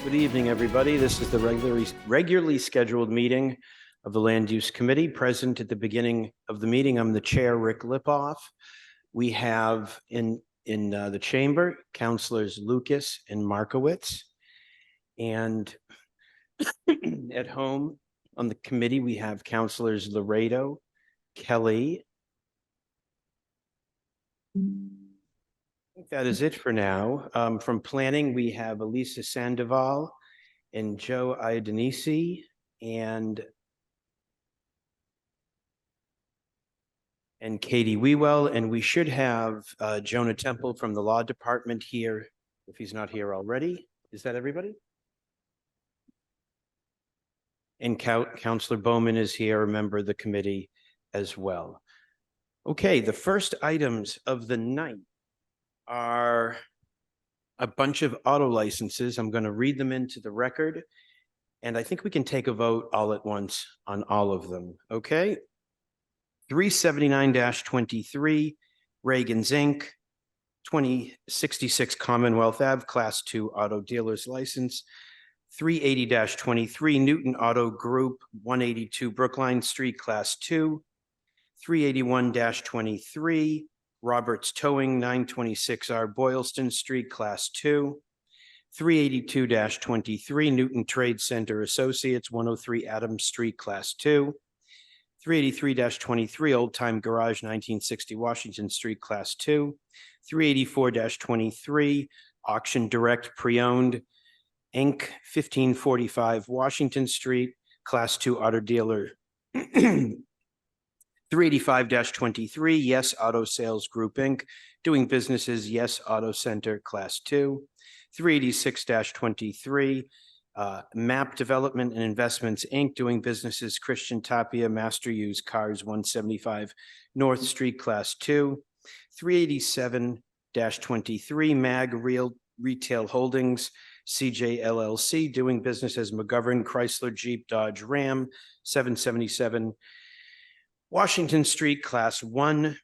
Good evening, everybody. This is the regularly scheduled meeting of the Land Use Committee. Present at the beginning of the meeting, I'm the chair, Rick Lipoff. We have in the chamber, Councilors Lucas and Markowitz. And at home on the committee, we have Councilors Laredo, Kelly. I think that is it for now. From planning, we have Elisa Sandoval and Joe Iadenisi and Katie Wewell, and we should have Jonah Temple from the Law Department here, if he's not here already. Is that everybody? And Councilor Bowman is here, a member of the committee as well. Okay, the first items of the night are a bunch of auto licenses. I'm going to read them into the record, and I think we can take a vote all at once on all of them. Okay. 379-23, Reagan's Inc., 2066 Commonwealth Ave, Class 2 Auto Dealer's License. 380-23, Newton Auto Group, 182 Brookline Street, Class 2. 381-23, Roberts Towing, 926R Boylston Street, Class 2. 382-23, Newton Trade Center Associates, 103 Adams Street, Class 2. 383-23, Old Time Garage, 1960 Washington Street, Class 2. 384-23, Auction Direct Pre-Owned, Inc., 1545 Washington Street, Class 2 Auto Dealer. 385-23, Yes Auto Sales Group, Inc., doing business as Yes Auto Center, Class 2. 386-23, MAP Development and Investments, Inc., doing businesses Christian Tapia, Master Used Cars, 175 North Street, Class 2. 387-23, MAG Real Retail Holdings, CJ LLC, doing business as McGovern Chrysler Jeep Dodge Ram, 777 Washington Street, Class 1.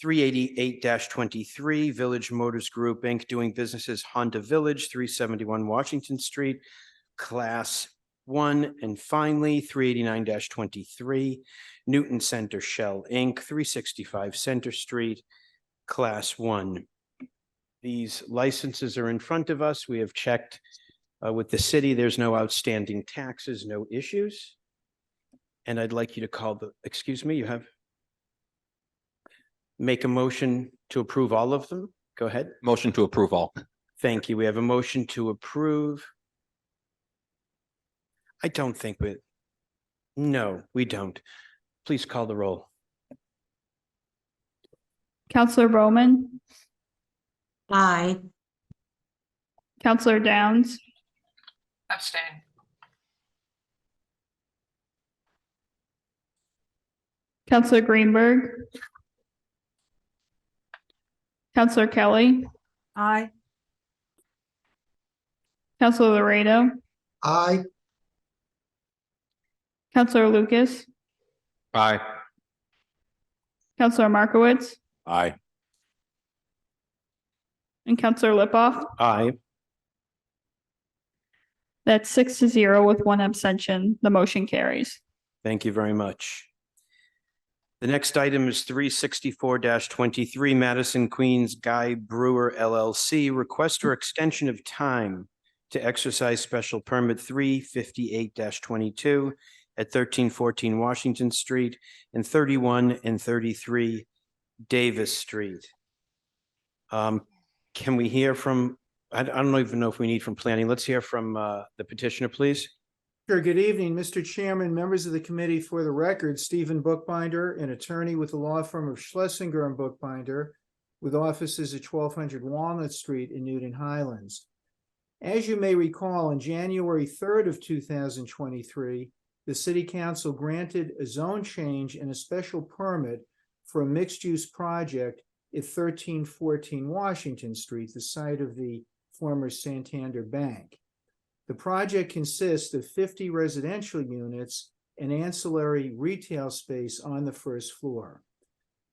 388-23, Village Motors Group, Inc., doing business as Honda Village, 371 Washington Street, Class 1. And finally, 389-23, Newton Center Shell, Inc., 365 Center Street, Class 1. These licenses are in front of us. We have checked with the city. There's no outstanding taxes, no issues. And I'd like you to call the, excuse me, you have? Make a motion to approve all of them. Go ahead. Motion to approve all. Thank you. We have a motion to approve. I don't think no, we don't. Please call the roll. Councilor Bowman, Aye. Councilor Downs, Abstain. Councilor Greenberg, Councilor Kelly, Aye. Councilor Laredo, Aye. Councilor Lucas, Aye. Councilor Markowitz, Aye. and Councilor Lipoff. Aye. That's 6-0 with one abstention. The motion carries. Thank you very much. The next item is 364-23, Madison Queens Guy Brewer LLC, request for extension of time to exercise special permit 358-22 at 1314 Washington Street and 31 and 33 Davis Street. Can we hear from, I don't even know if we need from planning. Let's hear from the petitioner, please. Sure. Good evening, Mr. Chairman, members of the committee. For the record, Stephen Bookbinder, an attorney with the law firm of Schlesinger and Bookbinder, with offices at 1200 Walnut Street in Newton Highlands. As you may recall, on January 3rd of 2023, the City Council granted a zone change and a special permit for a mixed-use project at 1314 Washington Street, the site of the former Santander Bank. The project consists of 50 residential units and ancillary retail space on the first floor.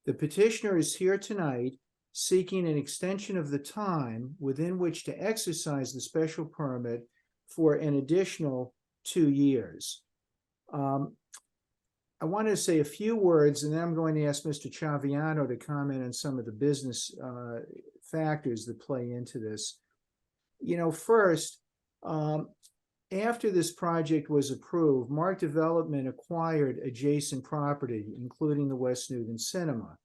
The petitioner is here tonight seeking an extension of the time within which to exercise the special permit for an additional 2 years. I wanted to say a few words, and then I'm going to ask Mr. Chaviano to comment on some of the business factors that play into this. First, after this project was approved, Mark Development acquired adjacent property, including the West Newton Cinema.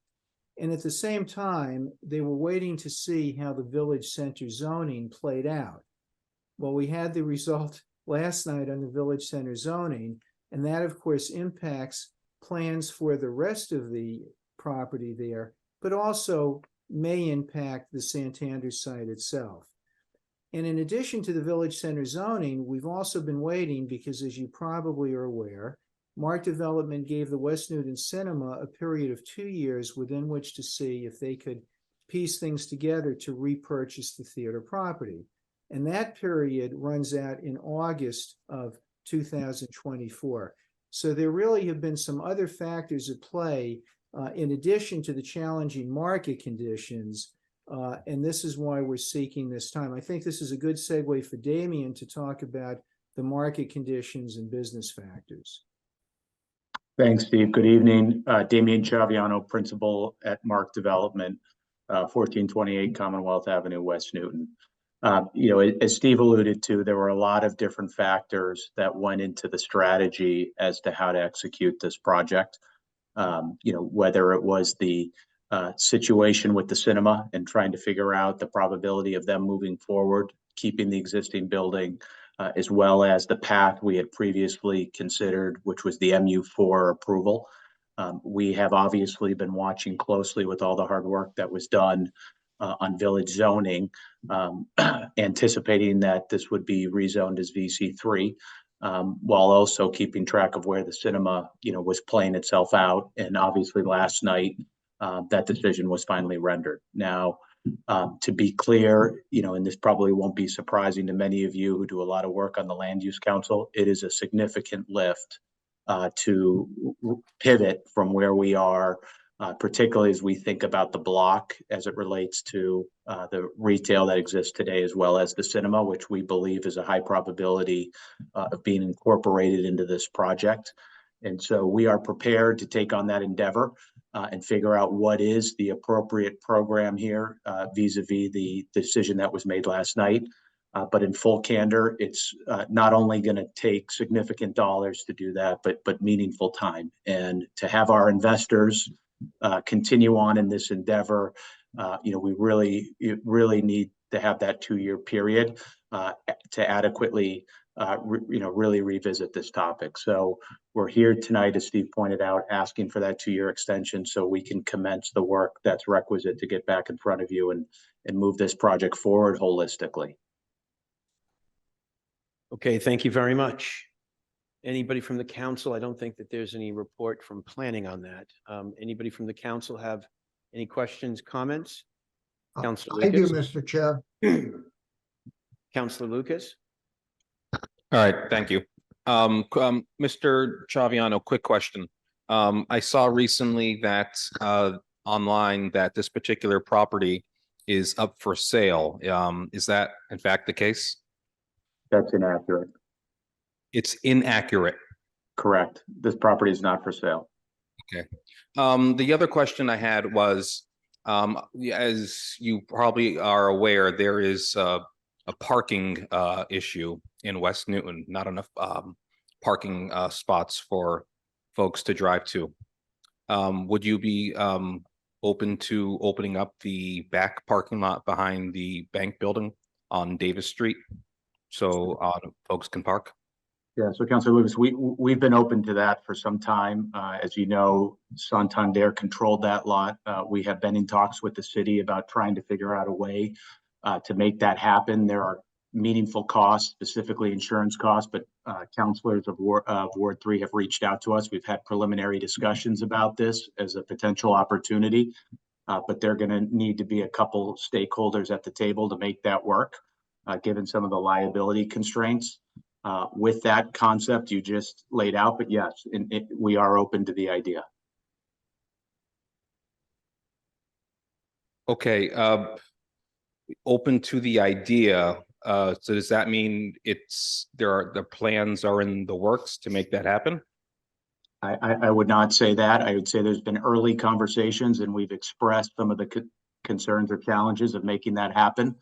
And at the same time, they were waiting to see how the Village Center zoning played out. Well, we had the result last night on the Village Center zoning, and that, of course, impacts plans for the rest of the property there, but also may impact the Santander site itself. And in addition to the Village Center zoning, we've also been waiting because, as you probably are aware, Mark Development gave the West Newton Cinema a period of 2 years within which to see if they could piece things together to repurchase the theater property. And that period runs out in August of 2024. So there really have been some other factors at play in addition to the challenging market conditions. And this is why we're seeking this time. I think this is a good segue for Damien to talk about the market conditions and business factors. Thanks, Steve. Good evening. Damien Chaviano, principal at Mark Development, 1428 Commonwealth Avenue, West Newton. As Steve alluded to, there were a lot of different factors that went into the strategy as to how to execute this project. Whether it was the situation with the cinema and trying to figure out the probability of them moving forward, keeping the existing building, as well as the path we had previously considered, which was the MU4 approval. We have obviously been watching closely with all the hard work that was done on village zoning, anticipating that this would be rezoned as VC3, while also keeping track of where the cinema, was playing itself out. And obviously last night, that decision was finally rendered. Now, to be clear, and this probably won't be surprising to many of you who do a lot of work on the Land Use Council, it is a significant lift to pivot from where we are, particularly as we think about the block as it relates to the retail that exists today, as well as the cinema, which we believe is a high probability of being incorporated into this project. And so we are prepared to take on that endeavor and figure out what is the appropriate program here vis-a-vis the decision that was made last night. But in full candor, it's not only going to take significant dollars to do that, but meaningful time. And to have our investors continue on in this endeavor, we really need to have that 2-year period to adequately really revisit this topic. So we're here tonight, as Steve pointed out, asking for that 2-year extension so we can commence the work that's requisite to get back in front of you and move this project forward holistically. Okay, thank you very much. Anybody from the council? I don't think that there's any report from planning on that. Anybody from the council have any questions, comments? Councilor I do, Lucas? Mr. Chair. Councilor Lucas? All right, thank you. Mr. Chaviano, quick question. I saw recently that online that this particular property is up for sale. Is that in fact the case? That's inaccurate. It's inaccurate. Correct. This property is not for sale. Okay. The other question I had was, as you probably are aware, there is a parking issue in West Newton, not enough parking spots for folks to drive to. Would you be open to opening up the back parking lot behind the bank building on Davis Street so folks can park? Yeah, so Councilor Lucas, we've been open to that for some time. As you know, Santander controlled that lot. We have been in talks with the city about trying to figure out a way to make that happen. There are meaningful costs, specifically insurance costs, but councilors of Ward 3 have reached out to us. We've had preliminary discussions about this as a potential opportunity, but there are going to need to be a couple stakeholders at the table to make that work, given some of the liability constraints. With that concept you just laid out, but yes, we are open to the idea. Okay, open to the idea. So does that mean the plans are in the works to make that happen? I would not say that. I would say there's been early conversations and we've expressed some of the concerns or challenges of making that happen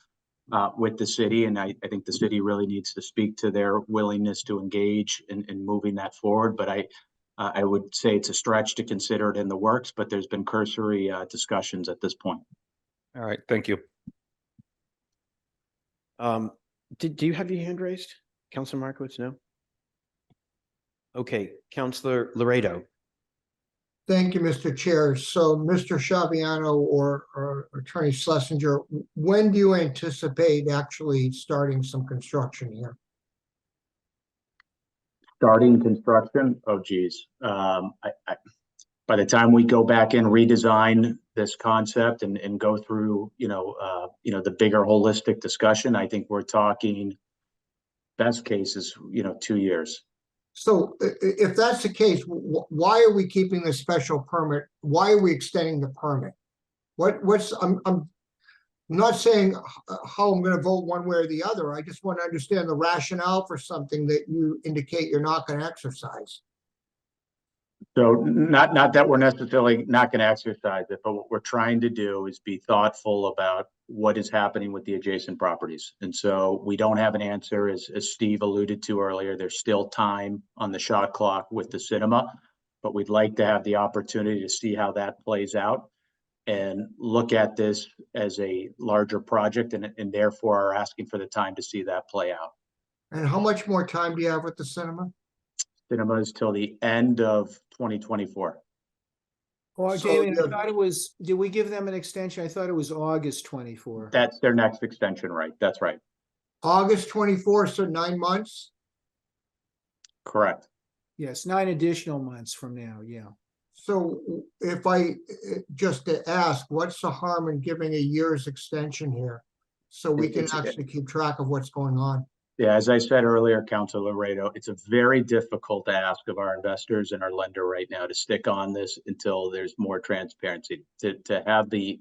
with the city. And I think the city really needs to speak to their willingness to engage in moving that forward. But I would say it's a stretch to consider it in the works, but there's been cursory discussions at this point. All right, thank you. Do you have your hand raised? Counselor Markowitz, no? Okay, Counselor Laredo. Thank you, Mr. Chair. So, Mr. Shabiano or Attorney Schlesinger, when do you anticipate actually starting some construction here? Starting construction? Oh, geez. By the time we go back and redesign this concept and go through, the bigger holistic discussion, I think we're talking best case is, 2 years. So if that's the case, why are we keeping this special permit? Why are we extending the permit? I'm not saying how I'm going to vote one way or the other. I just want to understand the rationale for something that you indicate you're not going to exercise. So not that we're necessarily not going to exercise it, but what we're trying to do is be thoughtful about what is happening with the adjacent properties. And so we don't have an answer, as Steve alluded to earlier. There's still time on the shot clock with the cinema, but we'd like to have the opportunity to see how that plays out and look at this as a larger project and therefore are asking for the time to see that play out. And how much more time do you have with the cinema? Cinemas till the end of 2024. Well, So Jamie, I the- thought it was, did we give them an extension? I thought it was August 24. That's their next extension, right? That's right. August 24th, so 9 months? Correct. Yes, 9 additional months from now, yeah. So if just to ask, what's the harm in giving a year's extension here? So we can It's- actually keep track of what's going on. Yeah, as I said earlier, Councilor Laredo, it's a very difficult ask of our investors and our lender right now to stick on this until there's more transparency. To have to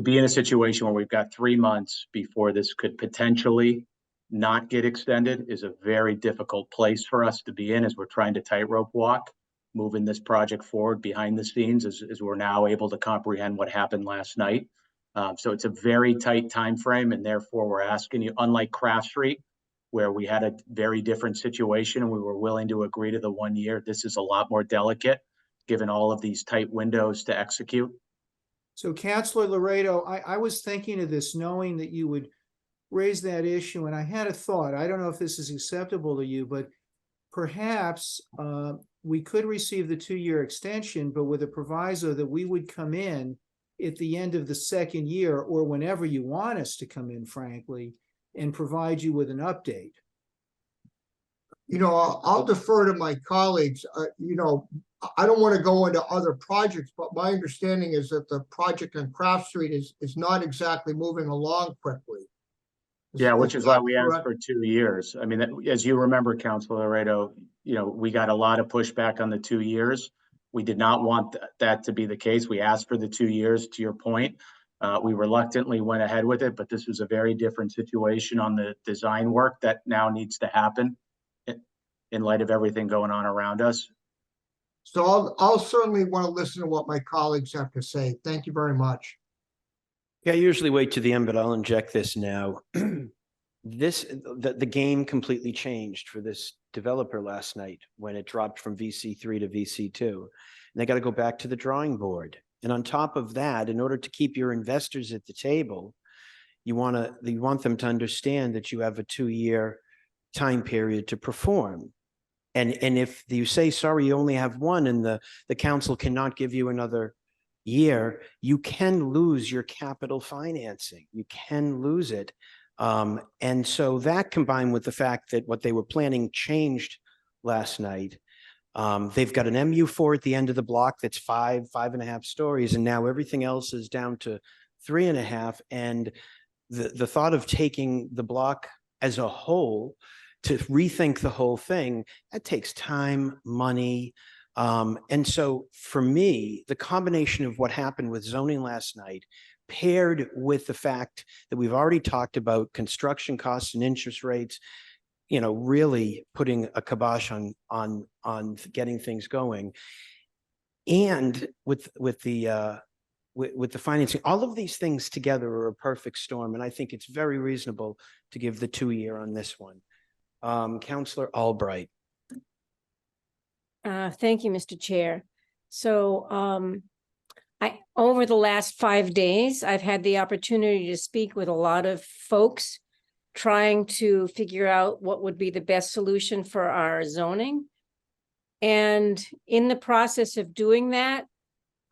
be in a situation where we've got 3 months before this could potentially not get extended is a very difficult place for us to be in as we're trying to tightrope walk, moving this project forward behind the scenes as we're now able to comprehend what happened last night. So it's a very tight time frame, and therefore we're asking you, unlike Craft Street, where we had a very different situation and we were willing to agree to the 1 year, this is a lot more delicate, given all of these tight windows to execute. So Counselor Laredo, I was thinking of this, knowing that you would raise that issue, and I had a thought. I don't know if this is acceptable to you, but perhaps we could receive the 2-year extension, but with a proviso that we would come in at the end of the 2nd year or whenever you want us to come in, frankly, and provide you with an update. I'll defer to my colleagues. I don't want to go into other projects, but my understanding is that the project on Craft Street is not exactly moving along quickly. Yeah, which is why that we asked correct? for 2 years. I mean, as you remember, Councilor Laredo, we got a lot of pushback on the 2 years. We did not want that to be the case. We asked for the 2 years, to your point. We reluctantly went ahead with it, but this was a very different situation on the design work that now needs to happen in light of everything going on around us. So I'll certainly want to listen to what my colleagues have to say. Thank you very much. Yeah, I usually wait to the end, but I'll inject this now. The game completely changed for this developer last night when it dropped from VC3 to VC2. And they got to go back to the drawing board. And on top of that, in order to keep your investors at the table, you want them to understand that you have a 2-year time period to perform. And if you say, sorry, you only have 1 and the council cannot give you another year, you can lose your capital financing. You can lose it. And so that combined with the fact that what they were planning changed last night. They've got an MU4 at the end of the block that's 5.5 stories, and now everything else is down to 3.5. And the thought of taking the block as a whole to rethink the whole thing, that takes time, money. And so for me, the combination of what happened with zoning last night, paired with the fact that we've already talked about construction costs and interest rates, you know, really putting a kibosh on getting things going. And with the financing, all of these things together are a perfect storm. And I think it's very reasonable to give the 2-year on this one. Counselor Albright. Thank you, Mr. Chair. So over the last 5 days, I've had the opportunity to speak with a lot of folks trying to figure out what would be the best solution for our zoning. And in the process of doing that,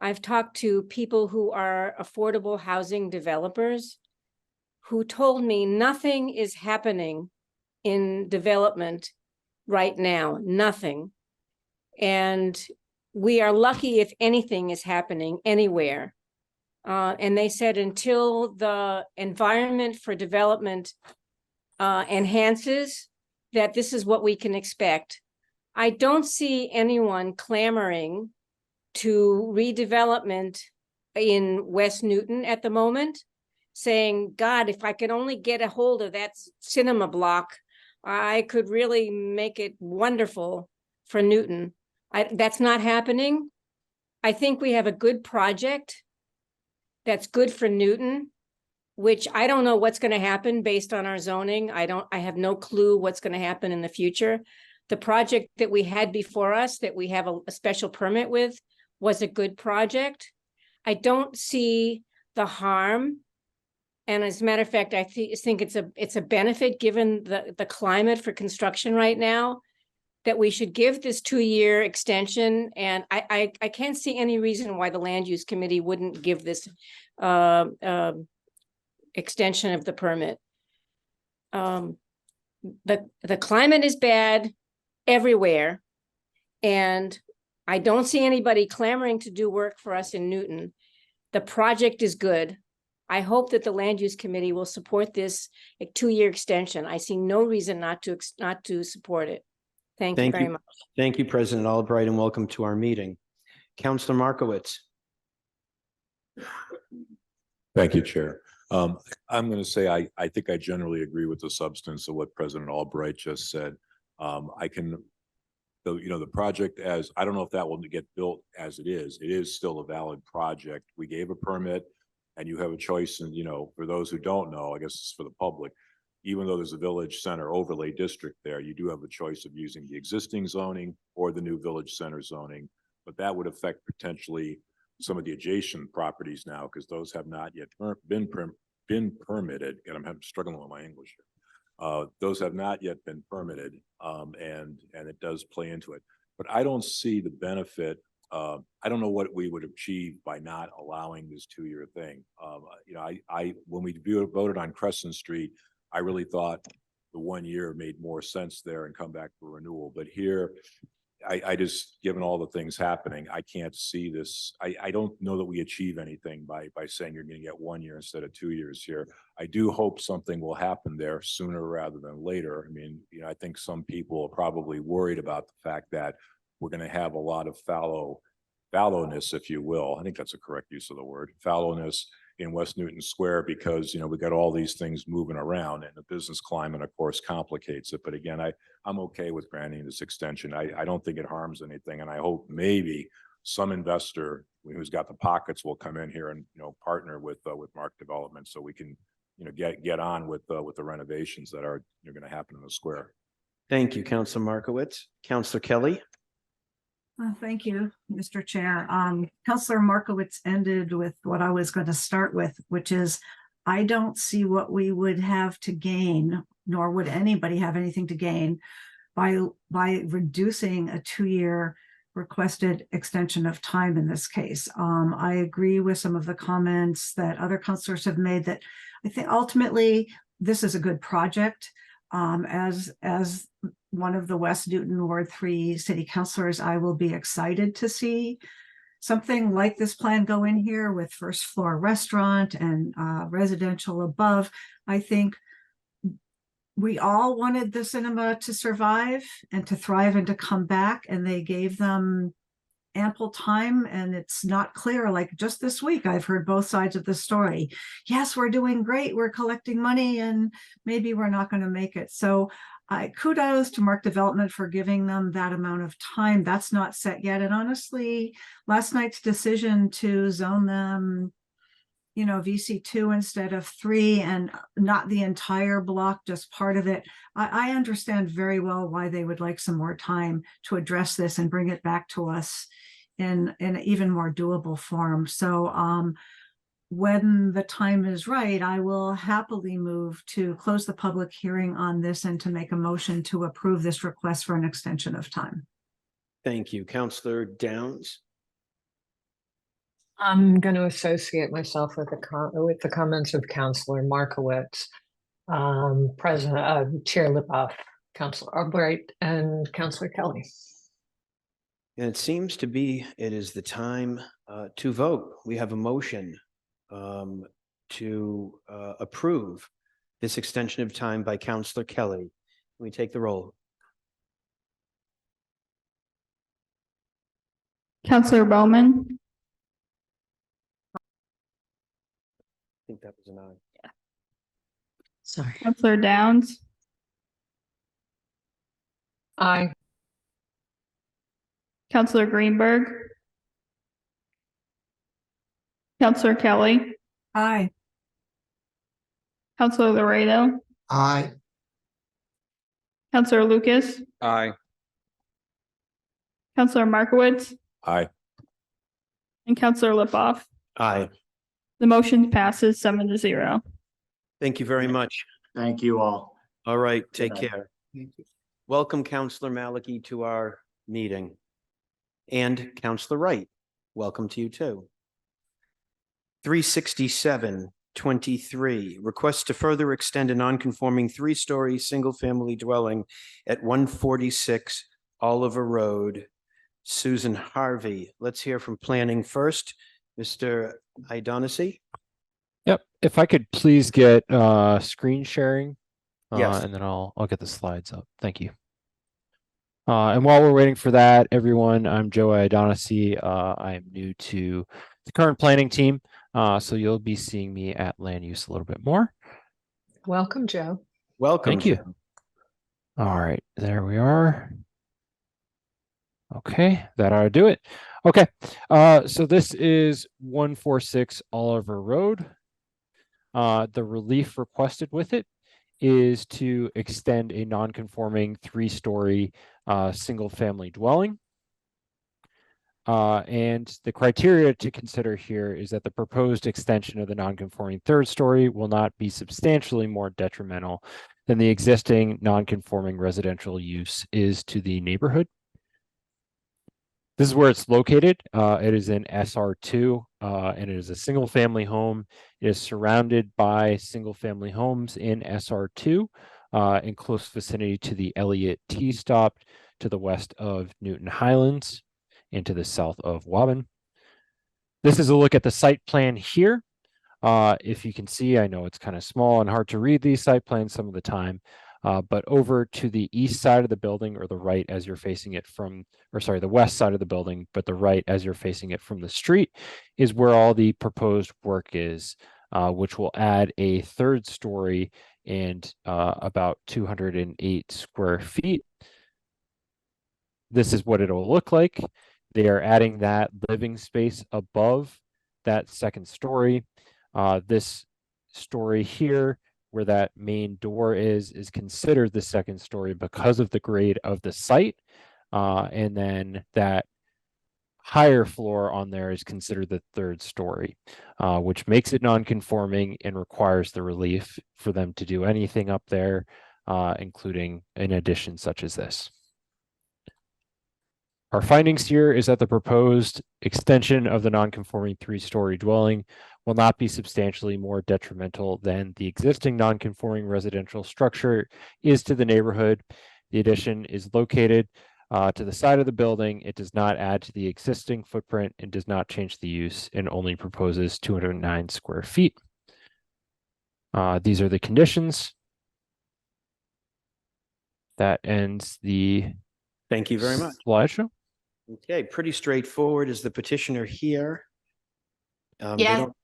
I've talked to people who are affordable housing developers who told me nothing is happening in development right now, nothing. And we are lucky if anything is happening anywhere. And they said until the environment for development enhances, that this is what we can expect. I don't see anyone clamoring to redevelopment in West Newton at the moment, saying, God, if I could only get a hold of that cinema block, I could really make it wonderful for Newton. That's not happening. I think we have a good project that's good for Newton, which I don't know what's going to happen based on our zoning. I have no clue what's going to happen in the future. The project that we had before us that we have a special permit with was a good project. I don't see the harm. And as a matter of fact, I think it's a benefit given the climate for construction right now, that we should give this 2-year extension. And I can't see any reason why the Land Use Committee wouldn't give this extension of the permit. The climate is bad everywhere, and I don't see anybody clamoring to do work for us in Newton. The project is good. I hope that the Land Use Committee will support this 2-year extension. I see no reason not to support it. Thank you very much. Thank you, President Albright, and welcome to our meeting. Counselor Markowitz. Thank you, Chair. I'm going to say I think I generally agree with the substance of what President Albright just said. The project, as I don't know if that will get built as it is still a valid project. We gave a permit, and you have a choice. And for those who don't know, I guess it's for the public. Even though there's a village center overlay district there, you do have a choice of using the existing zoning or the new village center zoning. But that would affect potentially some of the adjacent properties now, because those have not yet been permitted. And I'm struggling with my English here. Those have not yet been permitted, and it does play into it. But I don't see the benefit. I don't know what we would achieve by not allowing this 2-year thing. When we voted on Crescent Street, I really thought the 1 year made more sense there and come back for renewal. But here, I just, given all the things happening, I can't see this. I don't know that we achieve anything by saying you're going to get 1 year instead of 2 years here. I do hope something will happen there sooner rather than later. I mean, I think some people are probably worried about the fact that we're going to have a lot of fallowness, if you will. I think that's a correct use of the word, fallowness in West Newton Square, because we got all these things moving around, and the business climate, of course, complicates it. But again, I'm okay with granting this extension. I don't think it harms anything, and I hope maybe some investor who's got the pockets will come in here and partner with Mark Development, so we can get on with the renovations that are going to happen in the square. Thank you, Counselor Markowitz. Counselor Kelly. Thank you, Mr. Chair. Councilor Markowitz ended with what I was going to start with, which is I don't see what we would have to gain, nor would anybody have anything to gain by reducing a 2-year requested extension of time in this case. I agree with some of the comments that other councilors have made, that I think ultimately this is a good project. As one of the West Newton Ward 3 city councilors, I will be excited to see something like this plan go in here with first floor restaurant and residential above. I think we all wanted the cinema to survive and to thrive and to come back, and they gave them ample time and it's not clear. Like just this week, I've heard both sides of the story. Yes, we're doing great. We're collecting money and maybe we're not going to make it. So kudos to Mark Development for giving them that amount of time. That's not set yet. And honestly, last night's decision to zone them, VC2 instead of 3 and not the entire block, just part of it. I understand very well why they would like some more time to address this and bring it back to us in an even more doable form. So when the time is right, I will happily move to close the public hearing on this and to make a motion to approve this request for an extension of time. Thank you. Counselor Downs. I'm going to associate myself with the comments of Counselor Markowitz, Chair Lipoff, Counselor Albright, and Counselor Kelly. And it seems to be, it is the time to vote. We have a motion to approve this extension of time by Counselor Kelly. We take the roll. Counselor Bowman, I think that was an aye. Sorry. Counselor Downs, Aye. Counselor Greenberg, Counselor Kelly, Aye. Counselor Laredo, Aye. Counselor Lucas, Aye. Counselor Markowitz, Aye. and Counselor Lipoff. Aye. The motion passes 7-0. Thank you very much. Thank you all. All right, take night. care. Thank you. Welcome, Counselor Maliki, to our meeting. And Counselor Wright, welcome to you too. 367-23, request to further extend a non-conforming 3-story single-family dwelling at 146 Oliver Road. Susan Harvey, let's hear from planning first. Mr. Idonacy? Yep, if I could please get screen sharing. Yes. And then I'll get the slides up. Thank you. And while we're waiting for that, everyone, I'm Joe Idonacy. I am new to the current planning team. So you'll be seeing me at land use a little bit more. Welcome, Joe. Welcome. Thank you. All right, there we are. Okay, that ought to do it. Okay, so this is 146 Oliver Road. The relief requested with it is to extend a non-conforming 3-story single-family dwelling. And the criteria to consider here is that the proposed extension of the non-conforming 3rd story will not be substantially more detrimental than the existing non-conforming residential use is to the neighborhood. This is where it's located. It is in SR2 and it is a single family home. It is surrounded by single family homes in SR2 in close vicinity to the Elliott T stop to the west of Newton Highlands and to the south of Waban. This is a look at the site plan here. If you can see, I know it's kind of small and hard to read these site plans some of the time. But over to the east side of the building, or the right as you're facing it from, or sorry, the west side of the building, but the right as you're facing it from the street, is where all the proposed work is, which will add a 3rd story and about 208 square feet. This is what it'll look like. They are adding that living space above that 2nd story. This story here, where that main door is considered the 2nd story because of the grade of the site. And then that higher floor on there is considered the 3rd story, which makes it non-conforming and requires the relief for them to do anything up there, including an addition such as this. Our findings here is that the proposed extension of the non-conforming 3-story dwelling will not be substantially more detrimental than the existing non-conforming residential structure is to the neighborhood. The addition is located to the side of the building. It does not add to the existing footprint and does not change the use, and only proposes 209 square feet. These are the conditions. That ends the Thank you very much. slideshow. Okay, pretty straightforward. Is the petitioner here? They Yeah, don't-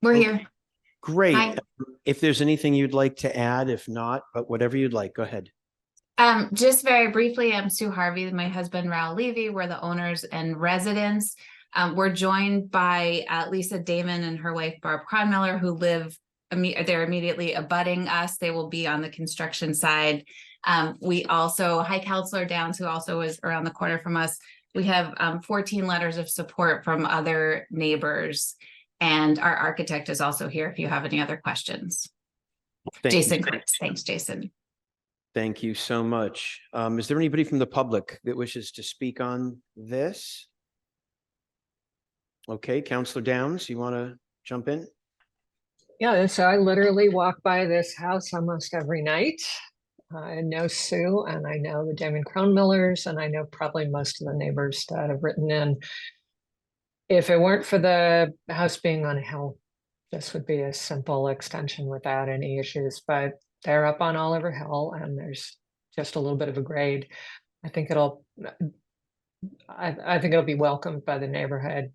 we're Okay. here. Great. Hi. If there's anything you'd like to add, if not, but whatever you'd like, go ahead. Just very briefly, I'm Sue Harvey, my husband Raul Levy. We're the owners and residents. We're joined by Lisa Damon and her wife Barb Cronmiller, who live, they're immediately abutting us. They will be on the construction side. We also, hi Counselor Downs, who also is around the corner from us. We have 14 letters of support from other neighbors. And our architect is also here if you have any other questions. Thank you. Jason Chris, thanks, Jason. Thank you so much. Is there anybody from the public that wishes to speak on this? Okay, Counselor Downs, you want to jump in? Yeah, so I literally walk by this house almost every night. I know Sue and I know the Damon Cronmillers and I know probably most of the neighbors that have written in. If it weren't for the house being on a hill, this would be a simple extension without any issues, but they're up on Oliver Hill and there's just a little bit of a grade. I think it'll be welcomed by the neighborhood.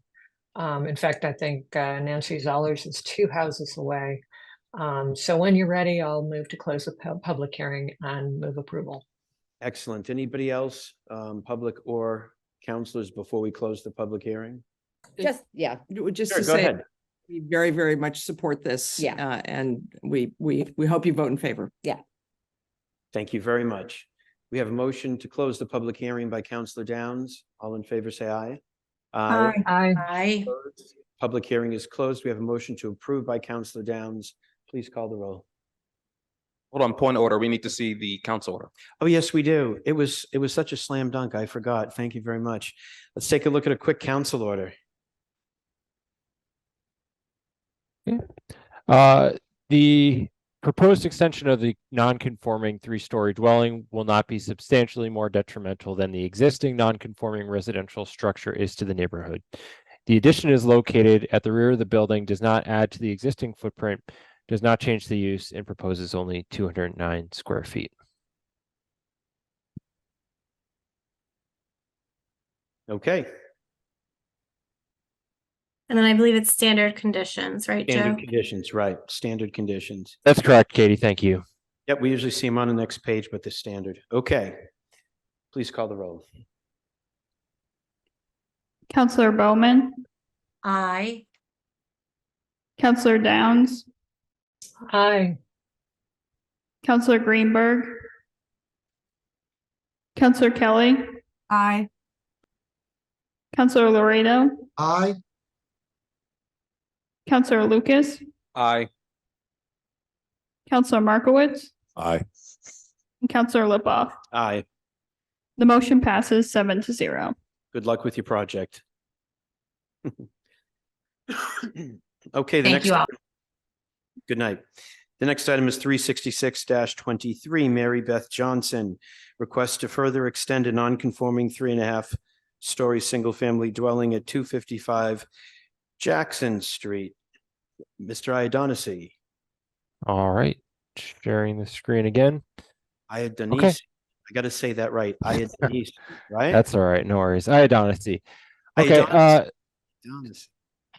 In fact, I think Nancy Zollers is 2 houses away. So when you're ready, I'll move to close the public hearing and move approval. Excellent. Anybody else, public or counselors, before we close the public hearing? Just, yeah, just Sure, to go say, ahead. we very, very much support this. Yeah. And we hope you vote in favor. Yeah. Thank you very much. We have a motion to close the public hearing by Counselor Downs. All in favor, say aye. I Public hearing is closed. We have a motion to approve by Counselor Downs. Please call the roll. Hold on, point of order. We need to see the council order. Oh, yes, we do. It was such a slam dunk. I forgot. Thank you very much. Let's take a look at a quick council order. The proposed extension of the non-conforming 3-story dwelling will not be substantially more detrimental than the existing non-conforming residential structure is to the neighborhood. The addition is located at the rear of the building, does not add to the existing footprint, does not change the use, and proposes only 209 square feet. Okay. And then I believe it's standard conditions, right, Standard Joe? conditions, right. Standard conditions. That's correct, Katie. Thank you. Yep, we usually see them on the next page, but the standard. Okay. Please call the roll. Counselor Bowman, Aye. Counselor Downs, Aye. Counselor Greenberg, Counselor Kelly, Aye. Counselor Laredo, Aye. Counselor Lucas, Aye. Counselor Markowitz, Aye. and Counselor Lipoff. Aye. The motion passes 7-0. Good luck with your project. Okay, the Thank next. you all. Good night. The next item is 366-23, Mary Beth Johnson. Request to further extend a non-conforming 3.5-story single-family dwelling at 255 Jackson Street. Mr. Iadonissi. All right, sharing the screen again. Denise. I got to say that right. Denise, right? That's all right. No worries. Iadonissi. Okay. Iadonissi.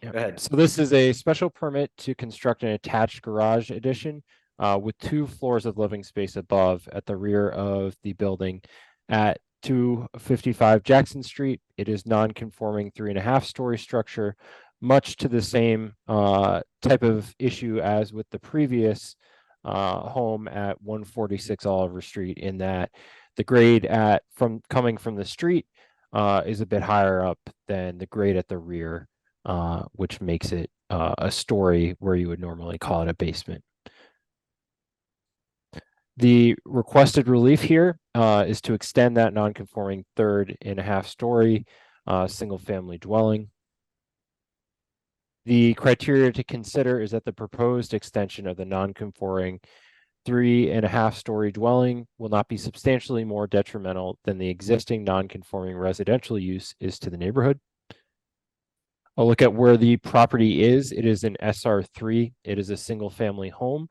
Yeah. Go ahead. So this is a special permit to construct an attached garage addition with 2 floors of living space above at the rear of the building at 255 Jackson Street. It is non-conforming 3.5-story structure, much to the same type of issue as with the previous home at 146 Oliver Street, in that the grade coming from the street is a bit higher up than the grade at the rear, which makes it a story where you would normally call it a basement. The requested relief here is to extend that non-conforming 3.5-story single-family dwelling. The criteria to consider is that the proposed extension of the non-conforming 3.5-story dwelling will not be substantially more detrimental than the existing non-conforming residential use is to the neighborhood. I'll look at where the property is. It is in SR3. It is a single-family home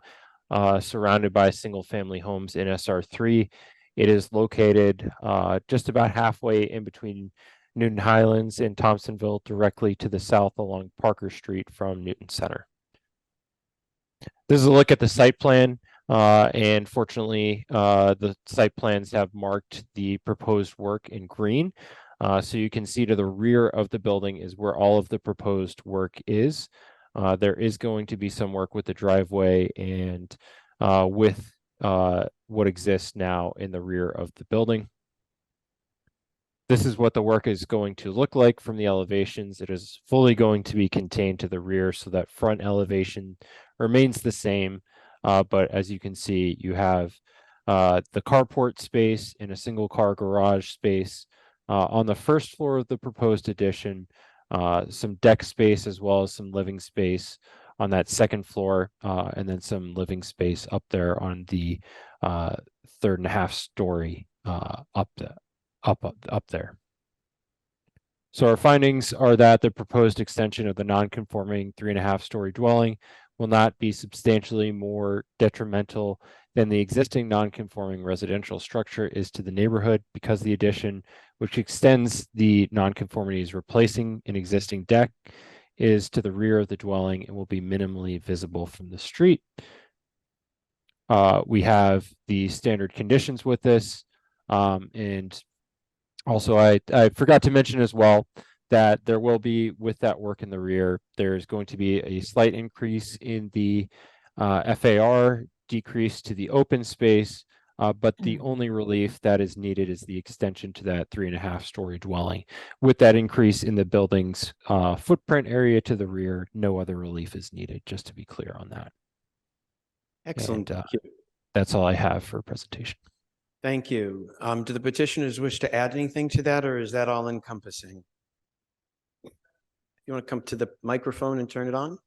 surrounded by single-family homes in SR3. It is located just about halfway in between Newton Highlands, and Thompsonville directly to the south along Parker Street from Newton Center. This is a look at the site plan, and fortunately, the site plans have marked the proposed work in green. So you can see to the rear of the building is where all of the proposed work is. There is going to be some work with the driveway and with what exists now in the rear of the building. This is what the work is going to look like from the elevations. It is fully going to be contained to the rear, so that front elevation remains the same. But as you can see, you have the carport space in a single car garage space on the first floor of the proposed addition, some deck space as well as some living space on that second floor, and then some living space up there on the 3.5 story up there. So our findings are that the proposed extension of the non-conforming 3.5 story dwelling will not be substantially more detrimental than the existing non-conforming residential structure is to the neighborhood, because the addition, which extends the non-conformities replacing an existing deck, is to the rear of the dwelling and will be minimally visible from the street. We have the standard conditions with this, and also I forgot to mention as well that there will be, with that work in the rear, there's going to be a slight increase in the FAR, decrease to the open space, but the only relief that is needed is the extension to that 3.5 story dwelling. With that increase in the building's footprint area to the rear, no other relief is needed, just to be clear on that. Excellent. And, Thank you. that's all I have for presentation. Thank you. Do the petitioners wish to add anything to that, or is that all encompassing? You want to come to the microphone and turn it on?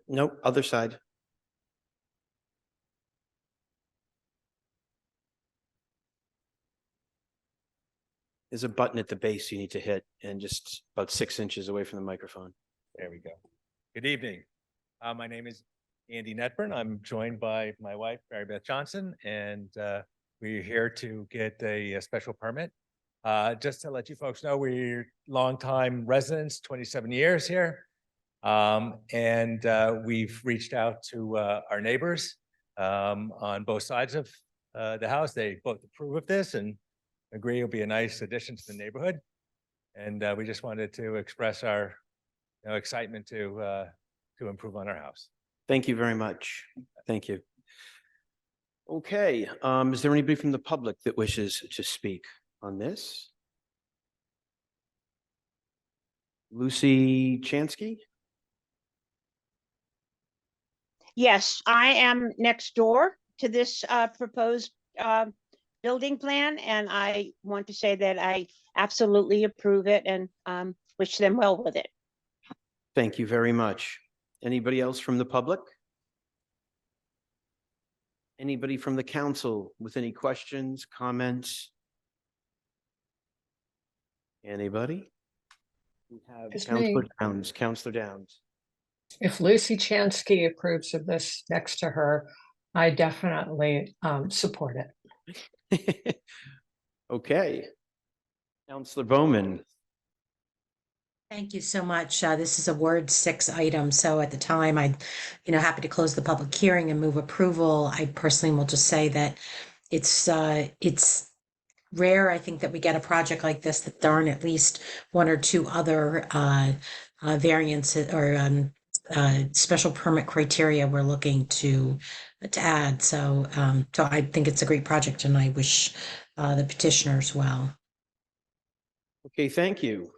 No, other side. There's a button at the base you need to hit, and just about 6 inches away from the microphone. There we go. Good evening. My name is Andy Netburn. I'm joined by my wife, Mary Beth Johnson, and we're here to get a special permit. Just to let you folks know, we're longtime residents, 27 years here. And we've reached out to our neighbors on both sides of the house. They both approve of this and agree it'll be a nice addition to the neighborhood. And we just wanted to express our excitement to improve on our house. Thank you very much. Thank you. Okay, is there anybody from the public that wishes to speak on this? Lucy Chansky? Yes, I am next door to this proposed building plan, and I want to say that I absolutely approve it and wish them well with it. Thank you very much. Anybody else from the public? Anybody from the council with any questions, comments? Anybody? We have It's Councilor me. Downs. Councilor Downs. If Lucy Chansky approves of this next to her, I definitely support it. Okay. Councilor Bowman. Thank you so much. This is a Word 6 item. So at the time, I'm, happy to close the public hearing and move approval. I personally will just say that it's rare, I think, that we get a project like this that there aren't at least one or two other variants or special permit criteria we're looking to add. So I think it's a great project, and I wish the petitioners well. Okay, thank you.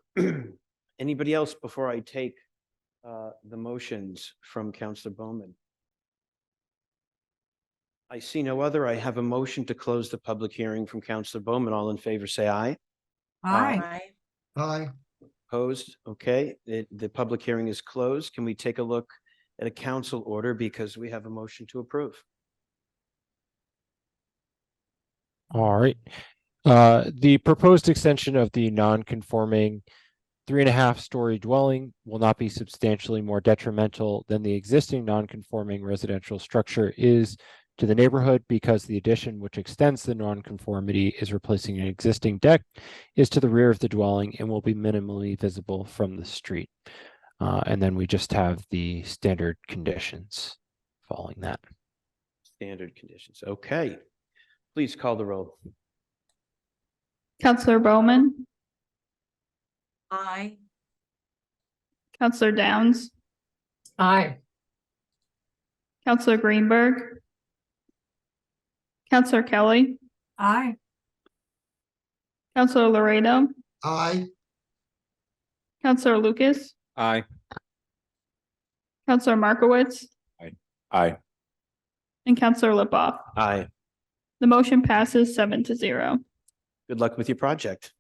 Anybody else before I take the motions from Councilor Bowman? I see no other. I have a motion to close the public hearing from Councilor Bowman. All in favor, say aye. Aye. Aye. Opposed? Okay, the public hearing is closed. Can we take a look at a council order, because we have a motion to approve? All right. The proposed extension of the non-conforming 3.5 story dwelling will not be substantially more detrimental than the existing non-conforming residential structure is to the neighborhood because the addition which extends the nonconformity is replacing an existing deck is to the rear of the dwelling and will be minimally visible from the street. And then we just have the standard conditions following that. Standard conditions. Okay. Please call the roll. Counselor Bowman, Aye. Counselor Downs, Aye. Counselor Greenberg, Counselor Kelly, Aye. Counselor Laredo, Aye. Counselor Lucas, Aye. Counselor Markowitz, Aye. and Counselor Lipoff. Aye. The motion passes 7-0. Good luck with your project.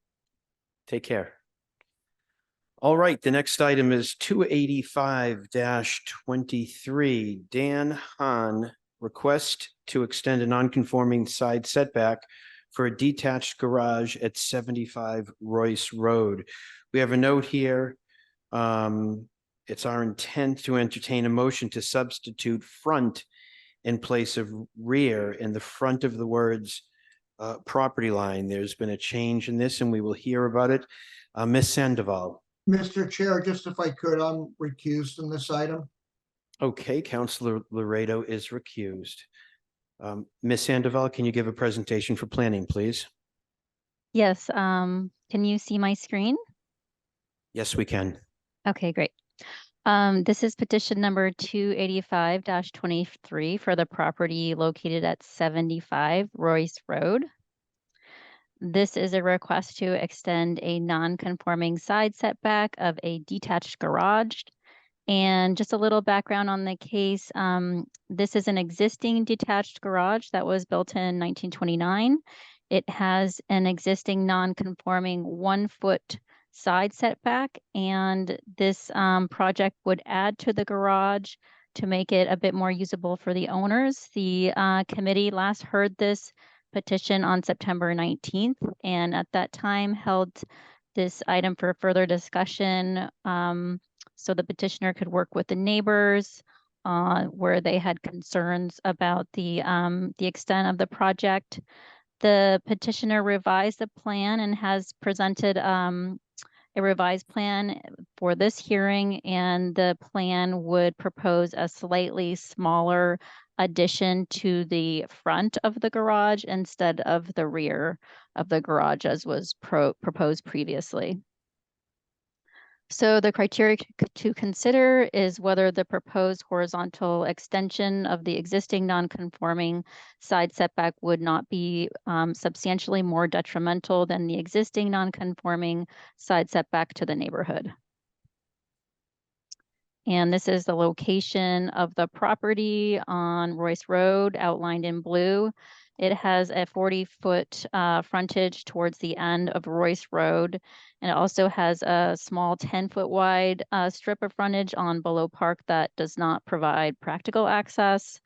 Take care. All right, the next item is 285-23. Dan Hahn, request to extend a non-conforming side setback for a detached garage at 75 Royce Road. We have a note here. It's our intent to entertain a motion to substitute front in place of rear in the front of the words property line. There's been a change in this and we will hear about it. Ms. Sandoval. Mr. Chair, just if I could, I'm recused in this item. Okay, Counselor Laredo is recused. Ms. Sandoval, can you give a presentation for planning, please? Yes, can you see my screen? Yes, we can. Okay, great. This is petition number 285-23 for the property located at 75 Royce Road. This is a request to extend a non-conforming side setback of a detached garage. And just a little background on the case. This is an existing detached garage that was built in 1929. It has an existing non-conforming 1-foot side setback, and this project would add to the garage to make it a bit more usable for the owners. The committee last heard this petition on September 19th, and at that time held this item for further discussion so the petitioner could work with the neighbors where they had concerns about the extent of the project. The petitioner revised the plan and has presented a revised plan for this hearing, and the plan would propose a slightly smaller addition to the front of the garage instead of the rear of the garage as was proposed previously. So the criteria to consider is whether the proposed horizontal extension of the existing non-conforming side setback would not be substantially more detrimental than the existing non-conforming side setback to the neighborhood. And this is the location of the property on Royce Road outlined in blue. It has a 40-foot frontage towards the end of Royce Road. And it also has a small 10-foot wide strip of frontage on Below Park that does not provide practical access.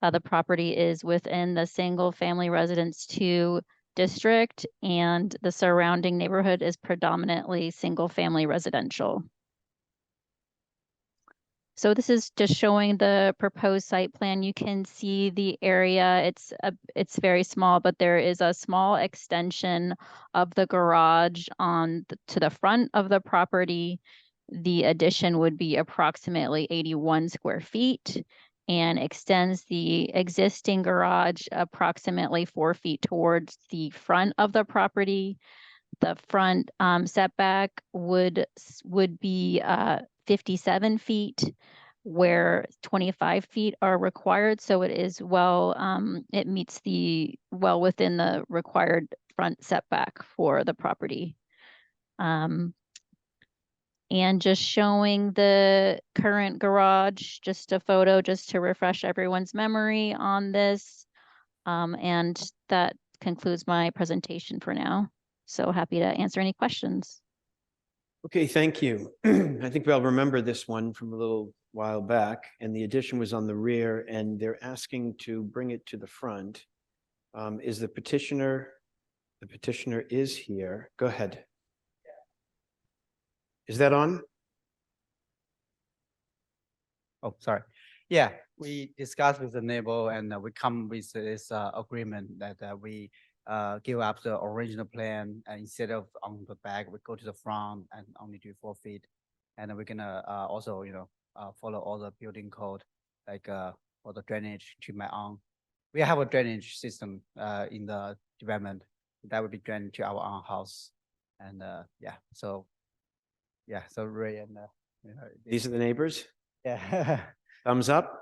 The property is within the single family residence 2 district, and the surrounding neighborhood is predominantly single family residential. So this is just showing the proposed site plan. You can see the area. It's very small, but there is a small extension of the garage to the front of the property. The addition would be approximately 81 square feet and extends the existing garage approximately 4 feet towards the front of the property. The front setback would be 57 feet, where 25 feet are required. So it is it meets well within the required front setback for the property. And just showing the current garage, just a photo just to refresh everyone's memory on this. And that concludes my presentation for now. So happy to answer any questions. Okay, thank you. I think we'll remember this one from a little while back, and the addition was on the rear, and they're asking to bring it to the front. Is the petitioner is here. Go ahead. Is that on? Oh, sorry. Yeah, we discussed with the neighbor and we come with this agreement that we give up the original plan and instead of on the back, we go to the front and only do 4 feet. And we're gonna also, follow all the building code, like for the drainage to my own. We have a drainage system in the development that would be drained to our own house. And so Ray and These are the neighbors? yeah. Thumbs up?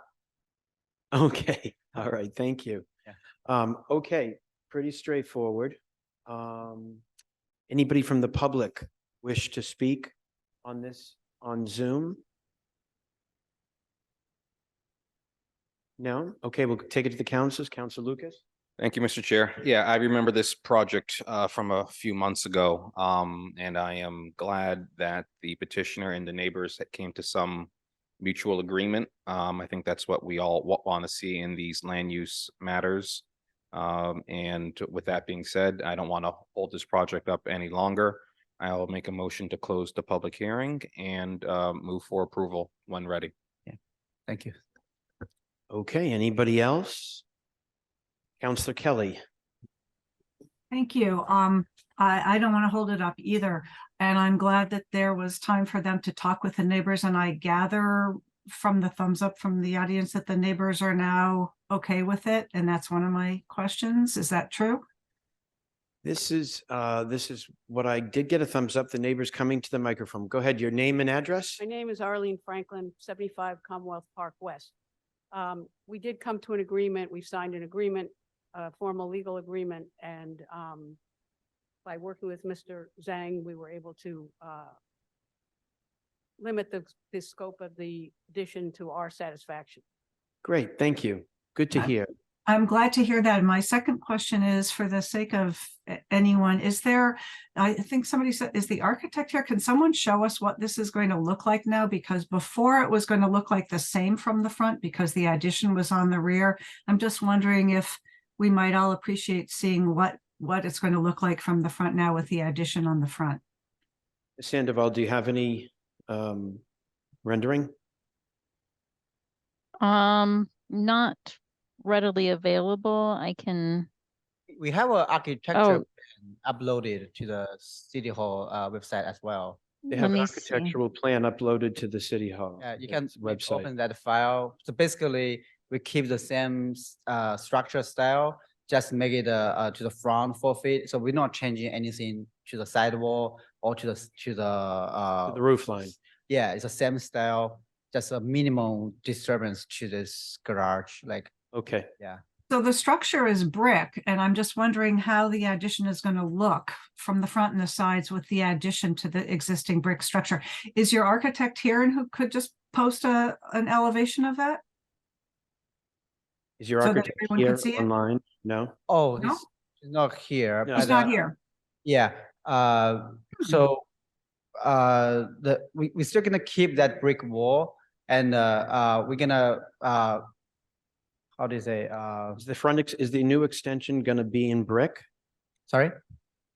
Okay, all right, thank you. Yeah. Okay, pretty straightforward. Anybody from the public wish to speak on this on Zoom? No? Okay, we'll take it to the councils. Council Lucas? Thank you, Mr. Chair. Yeah, I remember this project from a few months ago. And I am glad that the petitioner and the neighbors that came to some mutual agreement. I think that's what we all want to see in these land use matters. And with that being said, I don't want to hold this project up any longer. I'll make a motion to close the public hearing and move for approval when ready. Thank you. Okay, anybody else? Counselor Kelly? Thank you. I don't want to hold it up either. And I'm glad that there was time for them to talk with the neighbors. And I gather from the thumbs up from the audience that the neighbors are now okay with it. And that's one of my questions. Is that true? This is what I did get a thumbs up. The neighbors coming to the microphone. Go ahead, your name and address. My name is Arlene Franklin, 75 Commonwealth Park West. We did come to an agreement. We signed an agreement, a formal legal agreement, and by working with Mr. Zhang, we were able to limit the scope of the addition to our satisfaction. Great, thank you. Good to hear. I'm glad to hear that. My second question is, for the sake of anyone, is there, I think somebody said, is the architect here? Can someone show us what this is going to look like now? Because before it was going to look like the same from the front because the addition was on the rear. I'm just wondering if we might all appreciate seeing what it's going to look like from the front now with the addition on the front. Sandoval, do you have any rendering? Not readily available. I can. We have an architecture Oh. uploaded to the City Hall website as well. They have an architectural plan uploaded to the City Hall. Yeah, you can website. open that file. So basically, we keep the same structure style, just make it to the front 4 feet. So we're not changing anything to the sidewall or to the roof line. Yeah, it's the same style, just a minimum disturbance to this garage. Like, okay, yeah. So the structure is brick, and I'm just wondering how the addition is going to look from the front and the sides with the addition to the existing brick structure. Is your architect here and who could just post an elevation of that? Is your So that architect everyone here can see it? online? No? Oh, No? he's not here. No. It's but, not here. Yeah, so we're still gonna keep that brick wall and we're gonna how do you say Is the front, is the new extension gonna be in brick? sorry?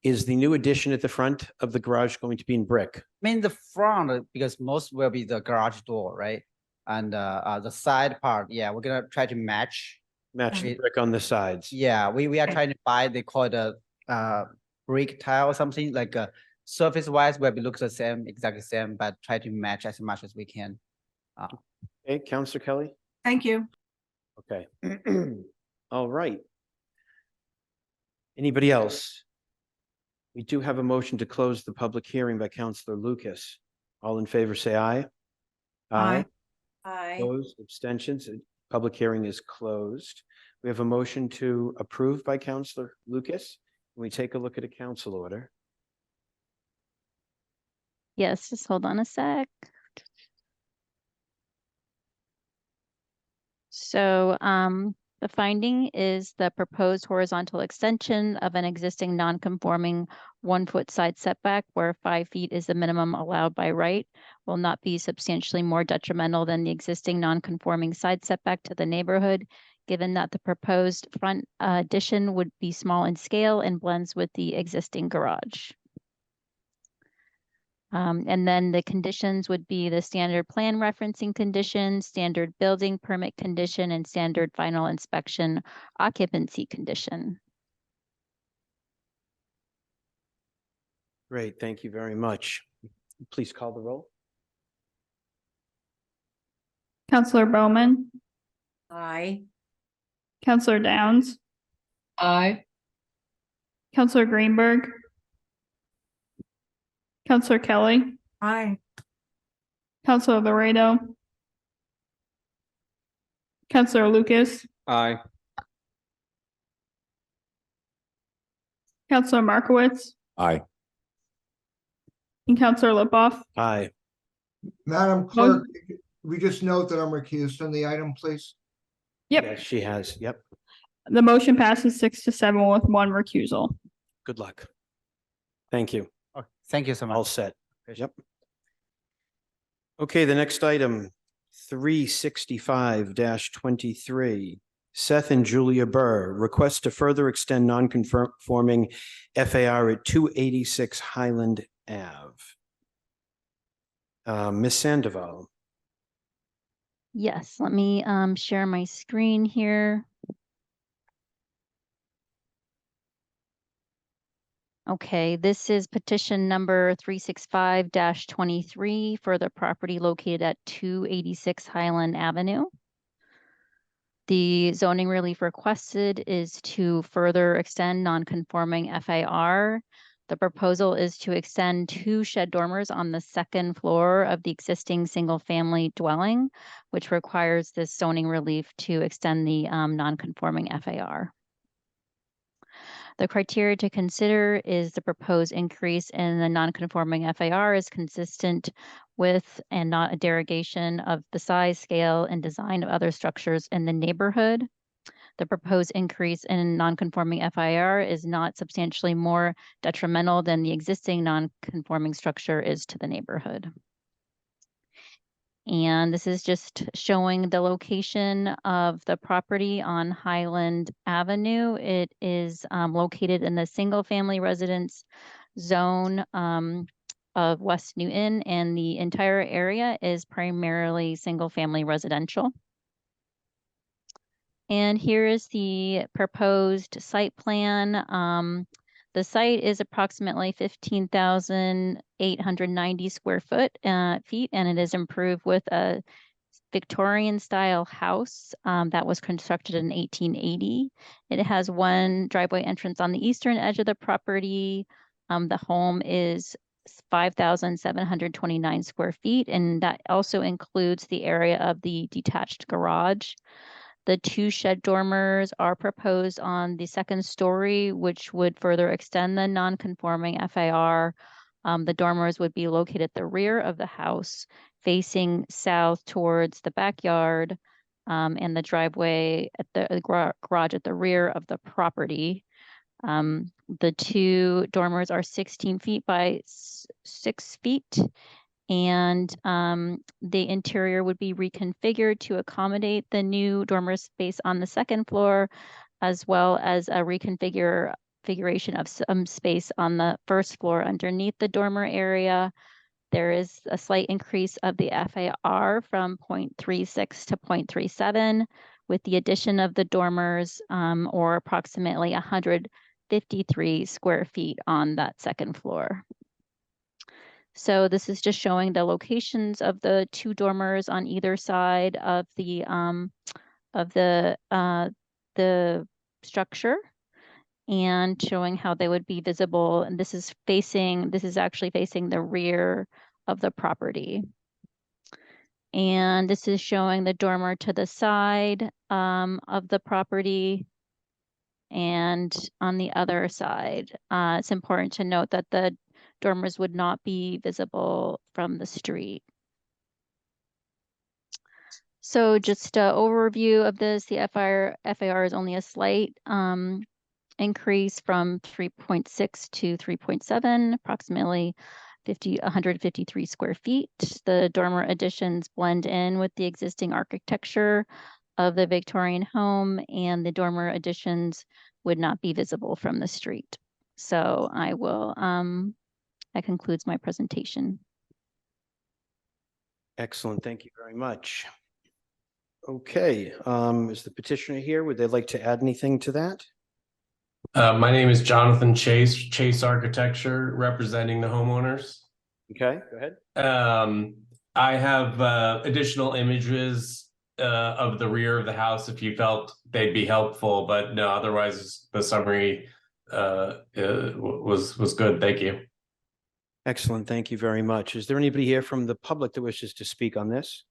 Is the new addition at the front of the garage going to be in brick? I mean the front because most will be the garage door, right? And the side part, yeah, we're gonna try to match. Match the it. brick on the sides? Yeah, we are trying to buy, they call it a brick tile or something, like surface wise will be looks the same, exactly same, but try to match as much as we can. Okay, Counselor Kelly? Thank you. Okay. All right. Anybody else? We do have a motion to close the public hearing by Counselor Lucas. All in favor, say aye. Aye. Opposed, abstentions, public hearing is closed. We have a motion to approve by Counselor Lucas. Can we take a look at a council order? Yes, just hold on a sec. So the finding is the proposed horizontal extension of an existing non-conforming 1 foot side setback where 5 feet is the minimum allowed by right will not be substantially more detrimental than the existing non-conforming side setback to the neighborhood, given that the proposed front addition would be small in scale and blends with the existing garage. And then the conditions would be the standard plan referencing condition, standard building permit condition, and standard final inspection occupancy condition. Great, thank you very much. Please call the roll. Counselor Bowman, Aye. Counselor Downs, Aye. Counselor Greenberg, Counselor Kelly, Aye. Counselor Laredo, Counselor Lucas, Aye. Counselor Markowitz, Aye. and Counselor Lipoff. Aye. Madam Clerk, we just note that I'm recused on the item, please. Yep, Yes, she has. Yep. the motion passes 6-7 with one recusal. Good luck. Thank you. Oh, thank you so much. All set. Yep. Okay, the next item, 365-23. Seth and Julia Burr request to further extend non-conforming FAR at 286 Highland Ave. Ms. Sandoval. Yes, let me share my screen here. Okay, this is petition number 365-23 for the property located at 286 Highland Avenue. The zoning relief requested is to further extend non-conforming FAR. The proposal is to extend 2 shed dormers on the second floor of the existing single-family dwelling, which requires this zoning relief to extend the non-conforming FAR. The criteria to consider is the proposed increase in the non-conforming FAR is consistent with and not a derogation of the size, scale, and design of other structures in the neighborhood. The proposed increase in non-conforming FAR is not substantially more detrimental than the existing non-conforming structure is to the neighborhood. And this is just showing the location of the property on Highland Avenue. It is located in the single-family residence zone of West Newton, and the entire area is primarily single-family residential. And here is the proposed site plan. The site is approximately 15,890 square feet, and it is improved with a Victorian style house that was constructed in 1880. It has one driveway entrance on the eastern edge of the property. The home is 5,729 square feet, and that also includes the area of the detached garage. The 2 shed dormers are proposed on the second story, which would further extend the non-conforming FAR. The dormers would be located at the rear of the house, facing south towards the backyard, and the driveway at the garage at the rear of the property. The 2 dormers are 16 feet by 6 feet. And the interior would be reconfigured to accommodate the new dormer space on the second floor, as well as a reconfiguration of some space on the first floor underneath the dormer area. There is a slight increase of the FAR from 0.36 to 0.37 with the addition of the dormers, or approximately 153 square feet on that second floor. So this is just showing the locations of the 2 dormers on either side of the structure, and showing how they would be visible. And this is actually facing the rear of the property. And this is showing the dormer to the side of the property and on the other side. It's important to note that the dormers would not be visible from the street. So just an overview of this, the FAR is only a slight increase from 3.6 to 3.7, approximately 153 square feet. The dormer additions blend in with the existing architecture of the Victorian home, and the dormer additions would not be visible from the street. So that concludes my presentation. Excellent. Thank you very much. Okay, is the petitioner here? Would they like to add anything to that? My name is Jonathan Chase, Chase Architecture, representing the homeowners. Okay, go ahead. I have additional images of the rear of the house if you felt they'd be helpful, but no, otherwise the summary was good. Thank you. Excellent. Thank you very much. Is there anybody here from the public that wishes to speak on this?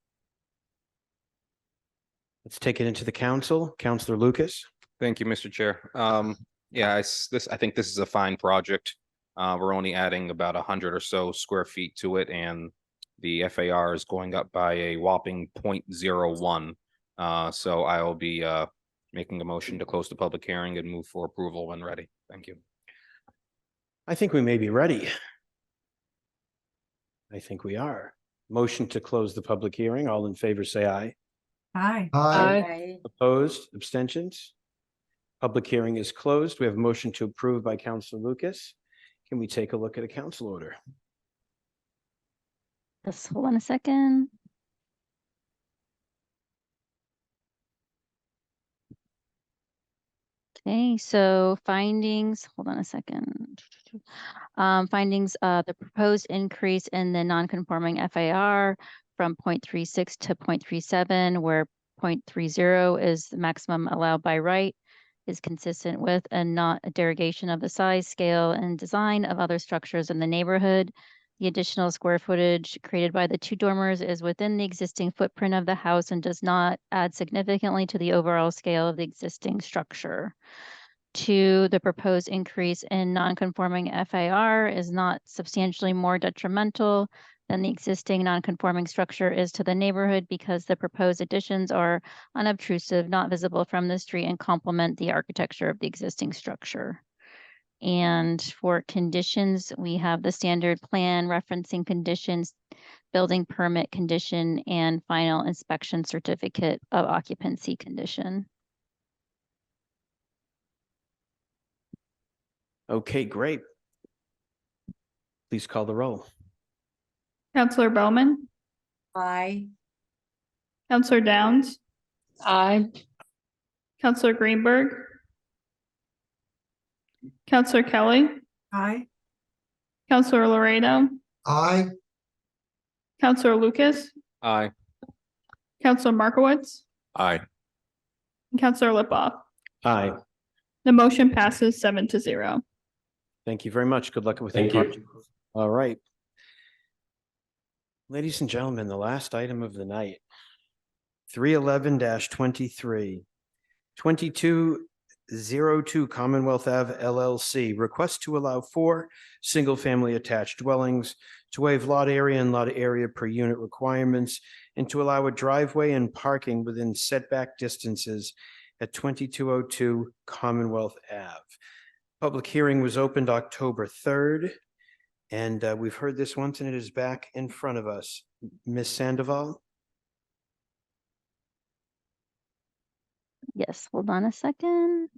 Let's take it into the council. Councillor Lucas. Thank you, Mr. Chair. Yeah, I think this is a fine project. We're only adding about 100 or so square feet to it, and the FAR is going up by a whopping 0.01. So I will be making a motion to close the public hearing and move for approval when ready. Thank you. I think we may be ready. I think we are. Motion to close the public hearing. All in favor, say aye. Aye. Aye. Opposed, abstentions? Public hearing is closed. We have a motion to approve by Councillor Lucas. Can we take a look at a council order? Just hold on a second. Okay, so findings, hold on a second. Findings, the proposed increase in the non-conforming FAR from 0.36 to 0.37, where 0.30 is the maximum allowed by right, is consistent with and not a derogation of the size, scale, and design of other structures in the neighborhood. The additional square footage created by the two dormers is within the existing footprint of the house and does not add significantly to the overall scale of the existing structure. 2, the proposed increase in non-conforming FAR is not substantially more detrimental than the existing non-conforming structure is to the neighborhood because the proposed additions are unobtrusive, not visible from the street, and complement the architecture of the existing structure. And for conditions, we have the standard plan referencing conditions, building permit condition, and final inspection certificate of occupancy condition. Okay, great. Please call the roll. Counselor Bowman, Aye. Counselor Downs, Aye. Counselor Greenberg, Counselor Kelly, Aye. Counselor Laredo, Aye. Counselor Lucas, Aye. Counselor Markowitz, Aye. and Counselor Lipoff. Aye. The motion passes 7-0. Thank you very much. Good luck with Thank your you. project. All right. Ladies and gentlemen, the last item of the night. 311-23. 2202 Commonwealth Ave LLC. Request to allow 4 single-family attached dwellings, to waive lot area and lot area per unit requirements, and to allow a driveway and parking within setback distances at 2202 Commonwealth Ave. Public hearing was opened October 3rd, and we've heard this once, and it is back in front of us. Ms. Sandoval? Yes, hold on a second.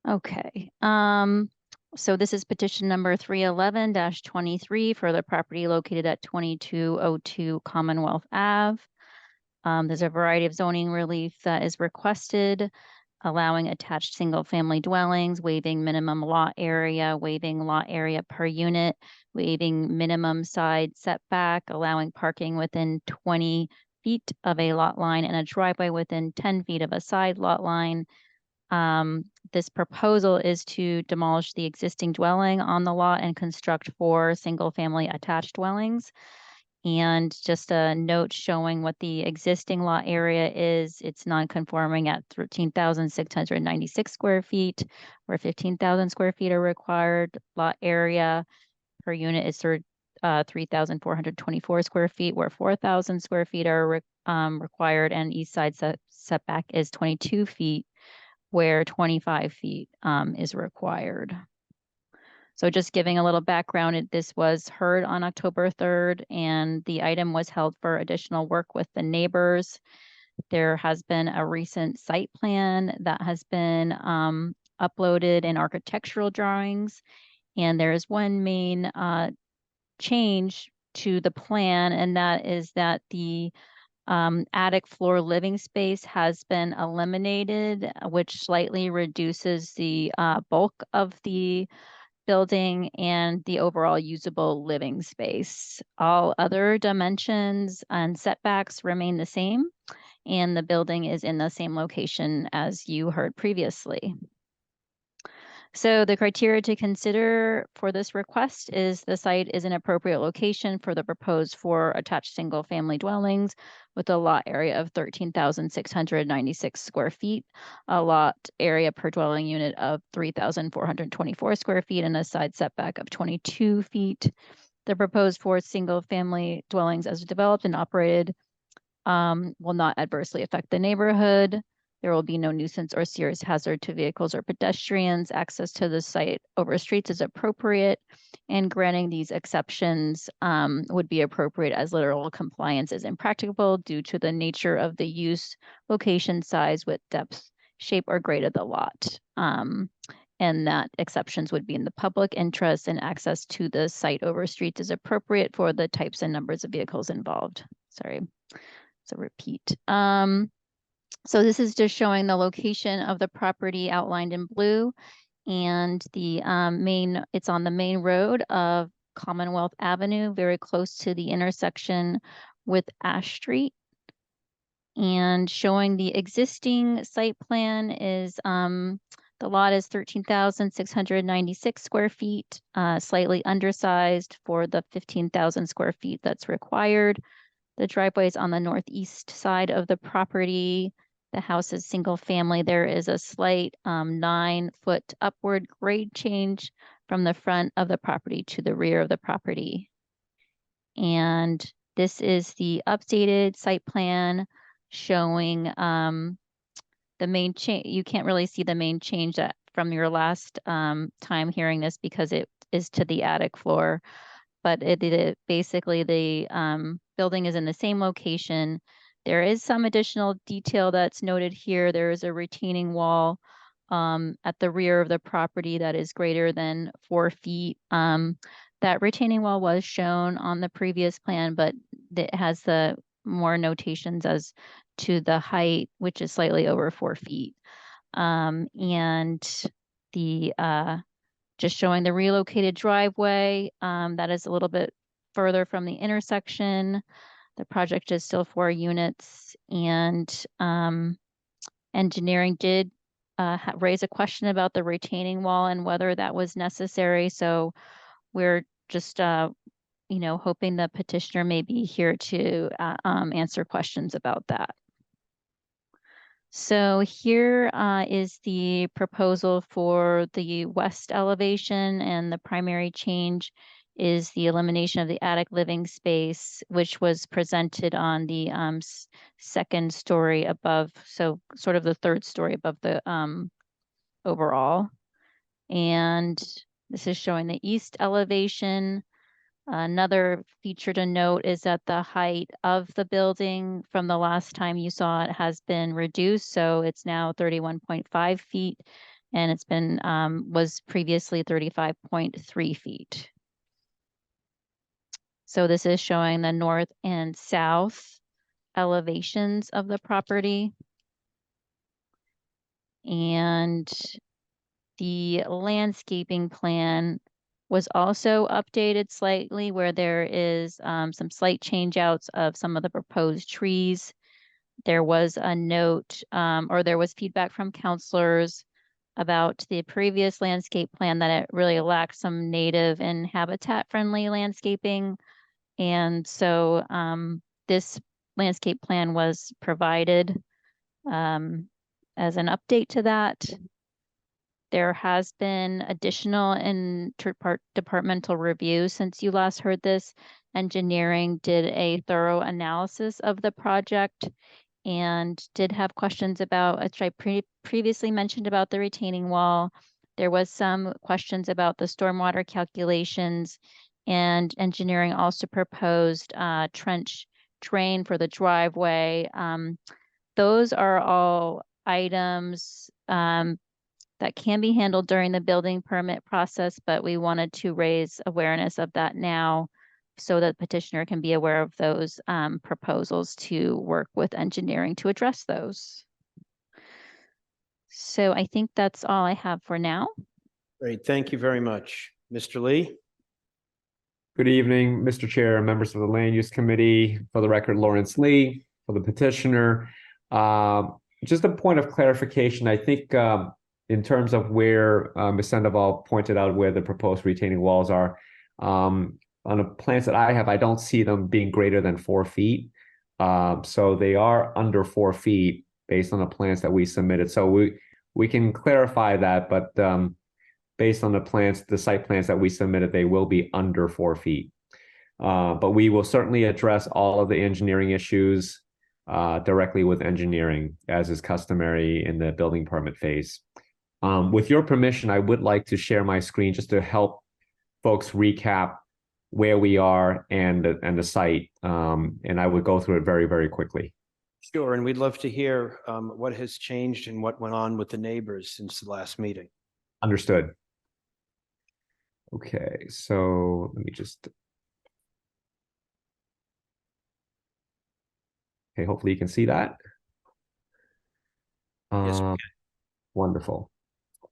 Okay, so this is petition number 311-23 for the property located at 2202 Commonwealth Ave. There's a variety of zoning relief that is requested, allowing attached single-family dwellings, waiving minimum lot area per unit, waiving minimum side setback, allowing parking within 20 feet of a lot line and a driveway within 10 feet of a side lot line. This proposal is to demolish the existing dwelling on the lot and construct 4 single-family attached dwellings. And just a note showing what the existing lot area is. It's non-conforming at 13,696 square feet, where 15,000 square feet are required. Lot area per unit is 3,424 square feet, where 4,000 square feet are required, and east side setback is 22 feet, where 25 feet is required. So just giving a little background, this was heard on October 3rd, and the item was held for additional work with the neighbors. There has been a recent site plan that has been uploaded in architectural drawings. And there is one main change to the plan, and that is that the attic floor living space has been eliminated, which slightly reduces the bulk of the building and the overall usable living space. All other dimensions and setbacks remain the same, and the building is in the same location as you heard previously. So the criteria to consider for this request is the site is an appropriate location for the proposed 4 attached single-family dwellings with a lot area of 13,696 square feet, a lot area per dwelling unit of 3,424 square feet, and a side setback of 22 feet. The proposed 4 single-family dwellings as developed and operated will not adversely affect the neighborhood. There will be no nuisance or serious hazard to vehicles or pedestrians. Access to the site over streets is appropriate, and granting these exceptions would be appropriate as literal compliance is impracticable due to the nature of the use, location, size, width, depth, shape, or grade of the lot. And that exceptions would be in the public interest, and access to the site over streets is appropriate for the types and numbers of vehicles involved. Sorry, so repeat. So this is just showing the location of the property outlined in blue, and the it's on the main road of Commonwealth Avenue, very close to the intersection with Ash Street. And showing the existing site plan is the lot is 13,696 square feet, slightly undersized for the 15,000 square feet that's required. The driveway is on the northeast side of the property. The house is single family. There is a slight 9-foot upward grade change from the front of the property to the rear of the property. And this is the updated site plan showing the main change. You can't really see the main change that from your last time hearing this because it is to the attic floor. But it basically the building is in the same location. There is some additional detail that's noted here. There is a retaining wall at the rear of the property that is greater than 4 feet. That retaining wall was shown on the previous plan, but it has the more notations as to the height, which is slightly over 4 feet. And the just showing the relocated driveway that is a little bit further from the intersection. The project is still 4 units, and engineering did raise a question about the retaining wall and whether that was necessary. So we're just, hoping the petitioner may be here to answer questions about that. So here is the proposal for the west elevation, and the primary change is the elimination of the attic living space, which was presented on the second story above, so sort of the third story above the overall. And this is showing the east elevation. Another feature to note is that the height of the building from the last time you saw it has been reduced. So it's now 31.5 feet, and it's been was previously 35.3 feet. So this is showing the north and south elevations of the property. And the landscaping plan was also updated slightly, where there is some slight change outs of some of the proposed trees. There was a note or there was feedback from counselors about the previous landscape plan that it really lacked some native and habitat friendly landscaping. And so this landscape plan was provided as an update to that. There has been additional interdepartmental review since you last heard this. Engineering did a thorough analysis of the project and did have questions about, as I previously mentioned, about the retaining wall. There was some questions about the stormwater calculations, and engineering also proposed trench drain for the driveway. Those are all items that can be handled during the building permit process, but we wanted to raise awareness of that now so that petitioner can be aware of those proposals to work with engineering to address those. So I think that's all I have for now. Great, thank you very much. Mr. Lee? Good evening, Mr. Chair, members of the Land Use Committee. For the record, Lawrence Lee, for the petitioner. Just a point of clarification, I think in terms of where Ms. Sandoval pointed out where the proposed retaining walls are, on the plans that I have, I don't see them being greater than 4 feet. So they are under 4 feet based on the plans that we submitted. So we can clarify that, but based on the plans, the site plans that we submitted, they will be under 4 feet. But we will certainly address all of the engineering issues directly with engineering, as is customary in the building permit phase. With your permission, I would like to share my screen just to help folks recap where we are and the site. And I would go through it very, very quickly. Sure, and we'd love to hear what has changed and what went on with the neighbors since the last meeting. Understood. Okay, so let me just. Okay, hopefully you can see that. Yes, we can. Wonderful.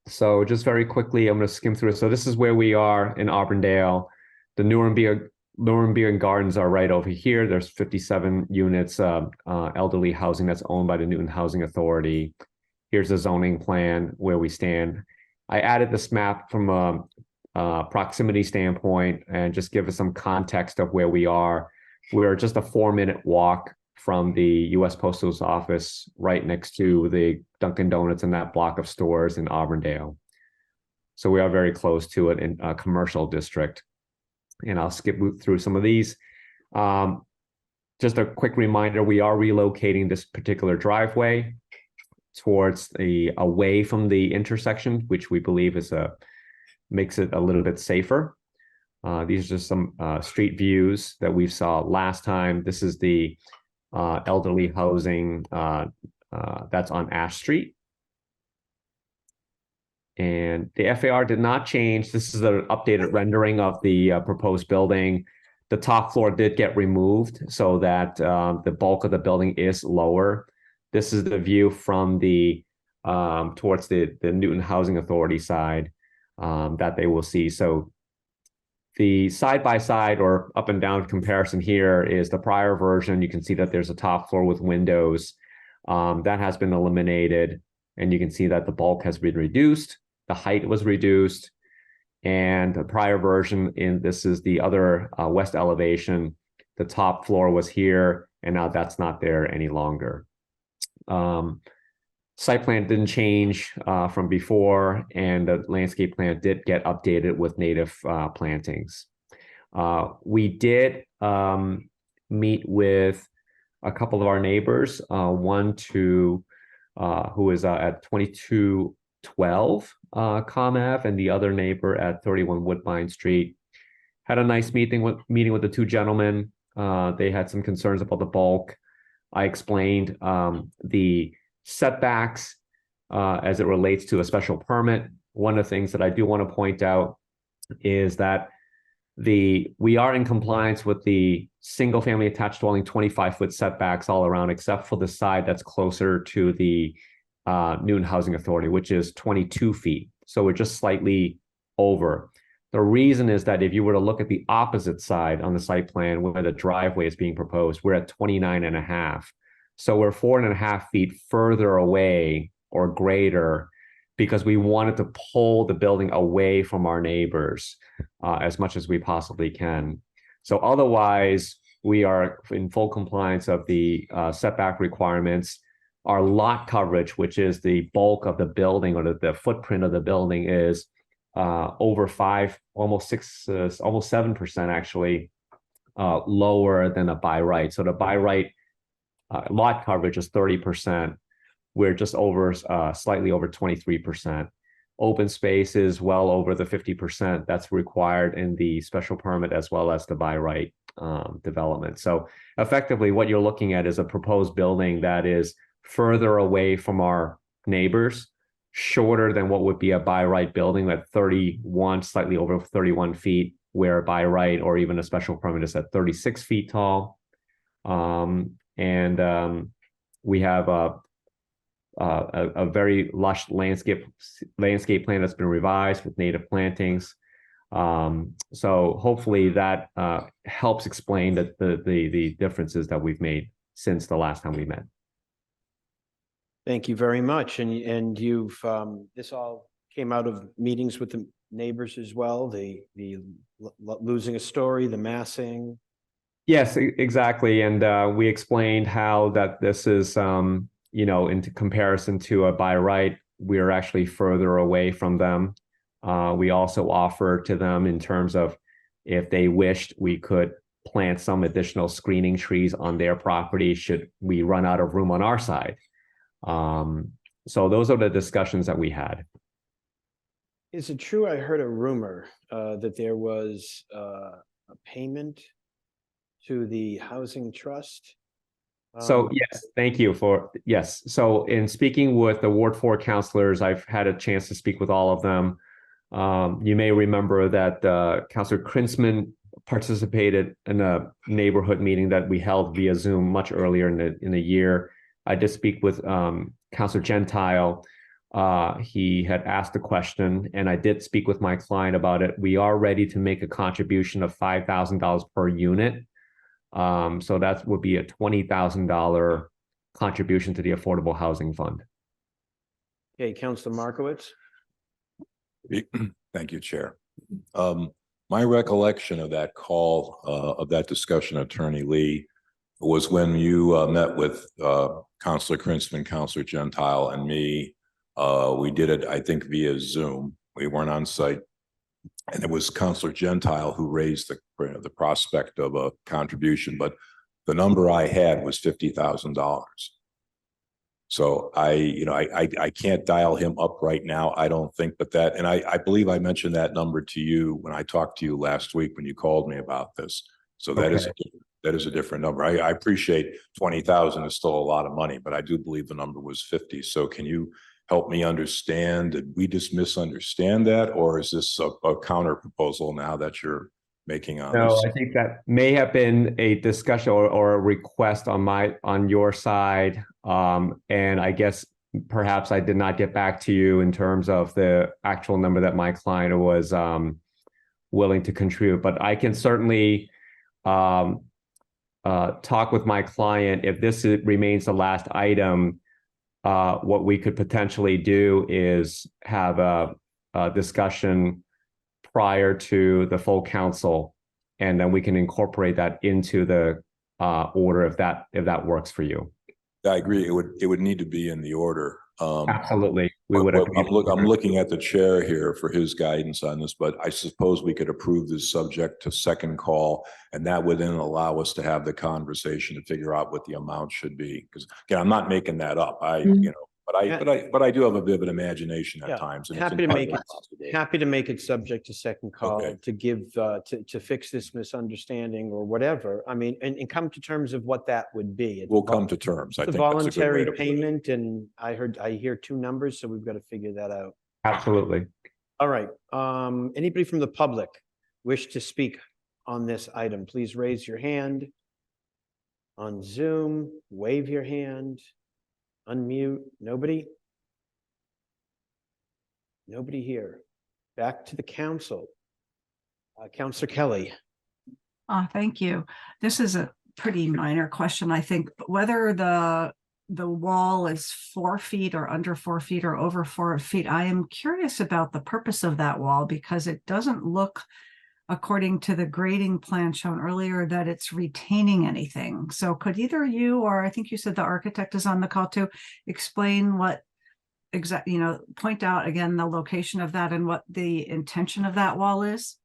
So just very quickly, I'm going to skim through it. So this is where we are in Auburndale. The Nuremberg Gardens are right over here. There's 57 units elderly housing that's owned by the Newton Housing Authority. Here's a zoning plan where we stand. I added this map from a proximity standpoint and just give us some context of where we are. We're just a 4-minute walk from the U.S. Postal Office, right next to the Dunkin' Donuts and that block of stores in Auburndale. So we are very close to it in a commercial district. And I'll skip through some of these. Just a quick reminder, we are relocating this particular driveway towards away from the intersection, which we believe makes it a little bit safer. These are just some street views that we saw last time. This is the elderly housing that's on Ash Street. And the FAR did not change. This is an updated rendering of the proposed building. The top floor did get removed so that the bulk of the building is lower. This is the view from the towards the Newton Housing Authority side that they will see. So the side-by-side or up and down comparison here is the prior version. You can see that there's a top floor with windows that has been eliminated. And you can see that the bulk has been reduced. The height was reduced. And the prior version, this is the other west elevation. The top floor was here, and now that's not there any longer. Site plan didn't change from before, and the landscape plan did get updated with native plantings. We did meet with a couple of our neighbors, one who is at 2212 Com Ave, and the other neighbor at 31 Woodbine Street. Had a nice meeting with the two gentlemen. They had some concerns about the bulk. I explained the setbacks as it relates to a special permit. One of the things that I do want to point out is that we are in compliance with the single family attached dwelling 25-foot setbacks all around, except for the side that's closer to the Newton Housing Authority, which is 22 feet. So we're just slightly over. The reason is that if you were to look at the opposite side on the site plan where the driveway is being proposed, we're at 29.5. So we're 4.5 feet further away or greater because we wanted to pull the building away from our neighbors as much as we possibly can. So otherwise, we are in full compliance of the setback requirements. Our lot coverage, which is the bulk of the building or the footprint of the building, is over 5, almost 6, almost 7% actually lower than a by right. So the by right lot coverage is 30%. We're just over slightly over 23%. Open space is well over the 50% that's required in the special permit as well as the by right development. So effectively what you're looking at is a proposed building that is further away from our neighbors shorter than what would be a by right building at 31, slightly over 31 feet, where a by right or even a special permit is at 36 feet tall. We have a very lush landscape plan that's been revised with native plantings. So hopefully that helps explain the differences that we've made since the last time we met. Thank you very much. And you've, this all came out of meetings with the neighbors as well, the losing a story, the massing. Yes, exactly. And we explained how that this is, into comparison to a by right, we are actually further away from them. We also offer to them in terms of if they wished, we could plant some additional screening trees on their property should we run out of room on our side. So those are the discussions that we had. Is it true? I heard a rumor that there was a payment to the housing trust. So yes, thank you for, yes. So in speaking with the Ward 4 councilors, I've had a chance to speak with all of them. You may remember that Councilor Krinsman participated in a neighborhood meeting that we held via Zoom much earlier in the year. I did speak with Councilor Gentile. He had asked a question, and I did speak with my client about it. We are ready to make a contribution of $5,000 per unit. So that would be a $20,000 contribution to the Affordable Housing Fund. Okay, Councilor Markowitz. Thank you, Chair. My recollection of that call, of that discussion, Attorney Lee, was when you met with Councilor Krinsman, Councilor Gentile, and me. We did it, I think, via Zoom. We weren't on site. And it was Councilor Gentile who raised the prospect of a contribution, but the number I had was $50,000. So I can't dial him up right now, I don't think, but that, and I believe I mentioned that number to you when I talked to you last week when you called me about this. So that is a different number. I appreciate 20,000 is still a lot of money, but I do believe the number was 50. So can you help me understand? Did we just misunderstand that, or is this a counter proposal now that you're making on No, this? I think that may have been a discussion or a request on your side. And I guess perhaps I did not get back to you in terms of the actual number that my client was willing to contribute, but I can certainly talk with my client. If this remains the last item, what we could potentially do is have a discussion prior to the full council, and then we can incorporate that into the order if that works for you. I agree. It would need to be in the order. Absolutely. We would. I'm looking at the chair here for his guidance on this, but I suppose we could approve this subject to second call, and that would then allow us to have the conversation to figure out what the amount should be. Because again, I'm not making that up. But I do have a bit of an imagination at times. And Happy to make it subject to second call to give to fix this misunderstanding or whatever. I mean, and come to terms of what that would be. We'll come to terms. I It's a think that's a good way voluntary to put it. payment, and I hear two numbers, so we've got to figure that out. Absolutely. All right. Anybody from the public wish to speak on this item? Please raise your hand on Zoom. Wave your hand. Unmute. Nobody? Nobody here. Back to the council. Councilor Kelly. Thank you. This is a pretty minor question, I think, but whether the wall is 4 feet or under 4 feet or over 4 feet, I am curious about the purpose of that wall, because it doesn't look, according to the grading plan shown earlier, that it's retaining anything. So could either you, or I think you said the architect is on the call to explain what point out again the location of that and what the intention of that wall is?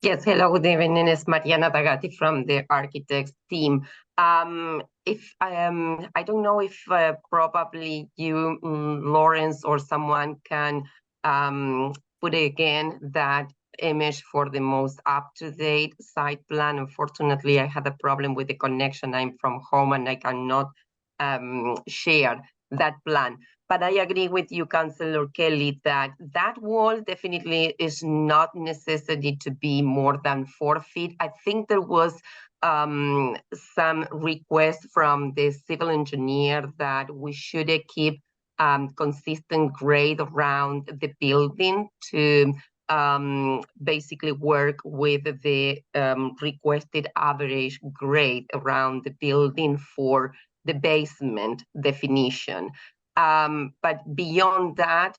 Yes, hello, good evening. It's Mariana Dagati from the architects team. If I don't know if probably you, Lawrence, or someone can put again that image for the most up-to-date site plan. Unfortunately, I had a problem with the connection. I'm from home and I cannot share that plan. But I agree with you, Councillor Kelly, that that wall definitely is not necessary to be more than 4 feet. I think there was some request from the civil engineer that we should keep consistent grade around the building to basically work with the requested average grade around the building for the basement definition. But beyond that,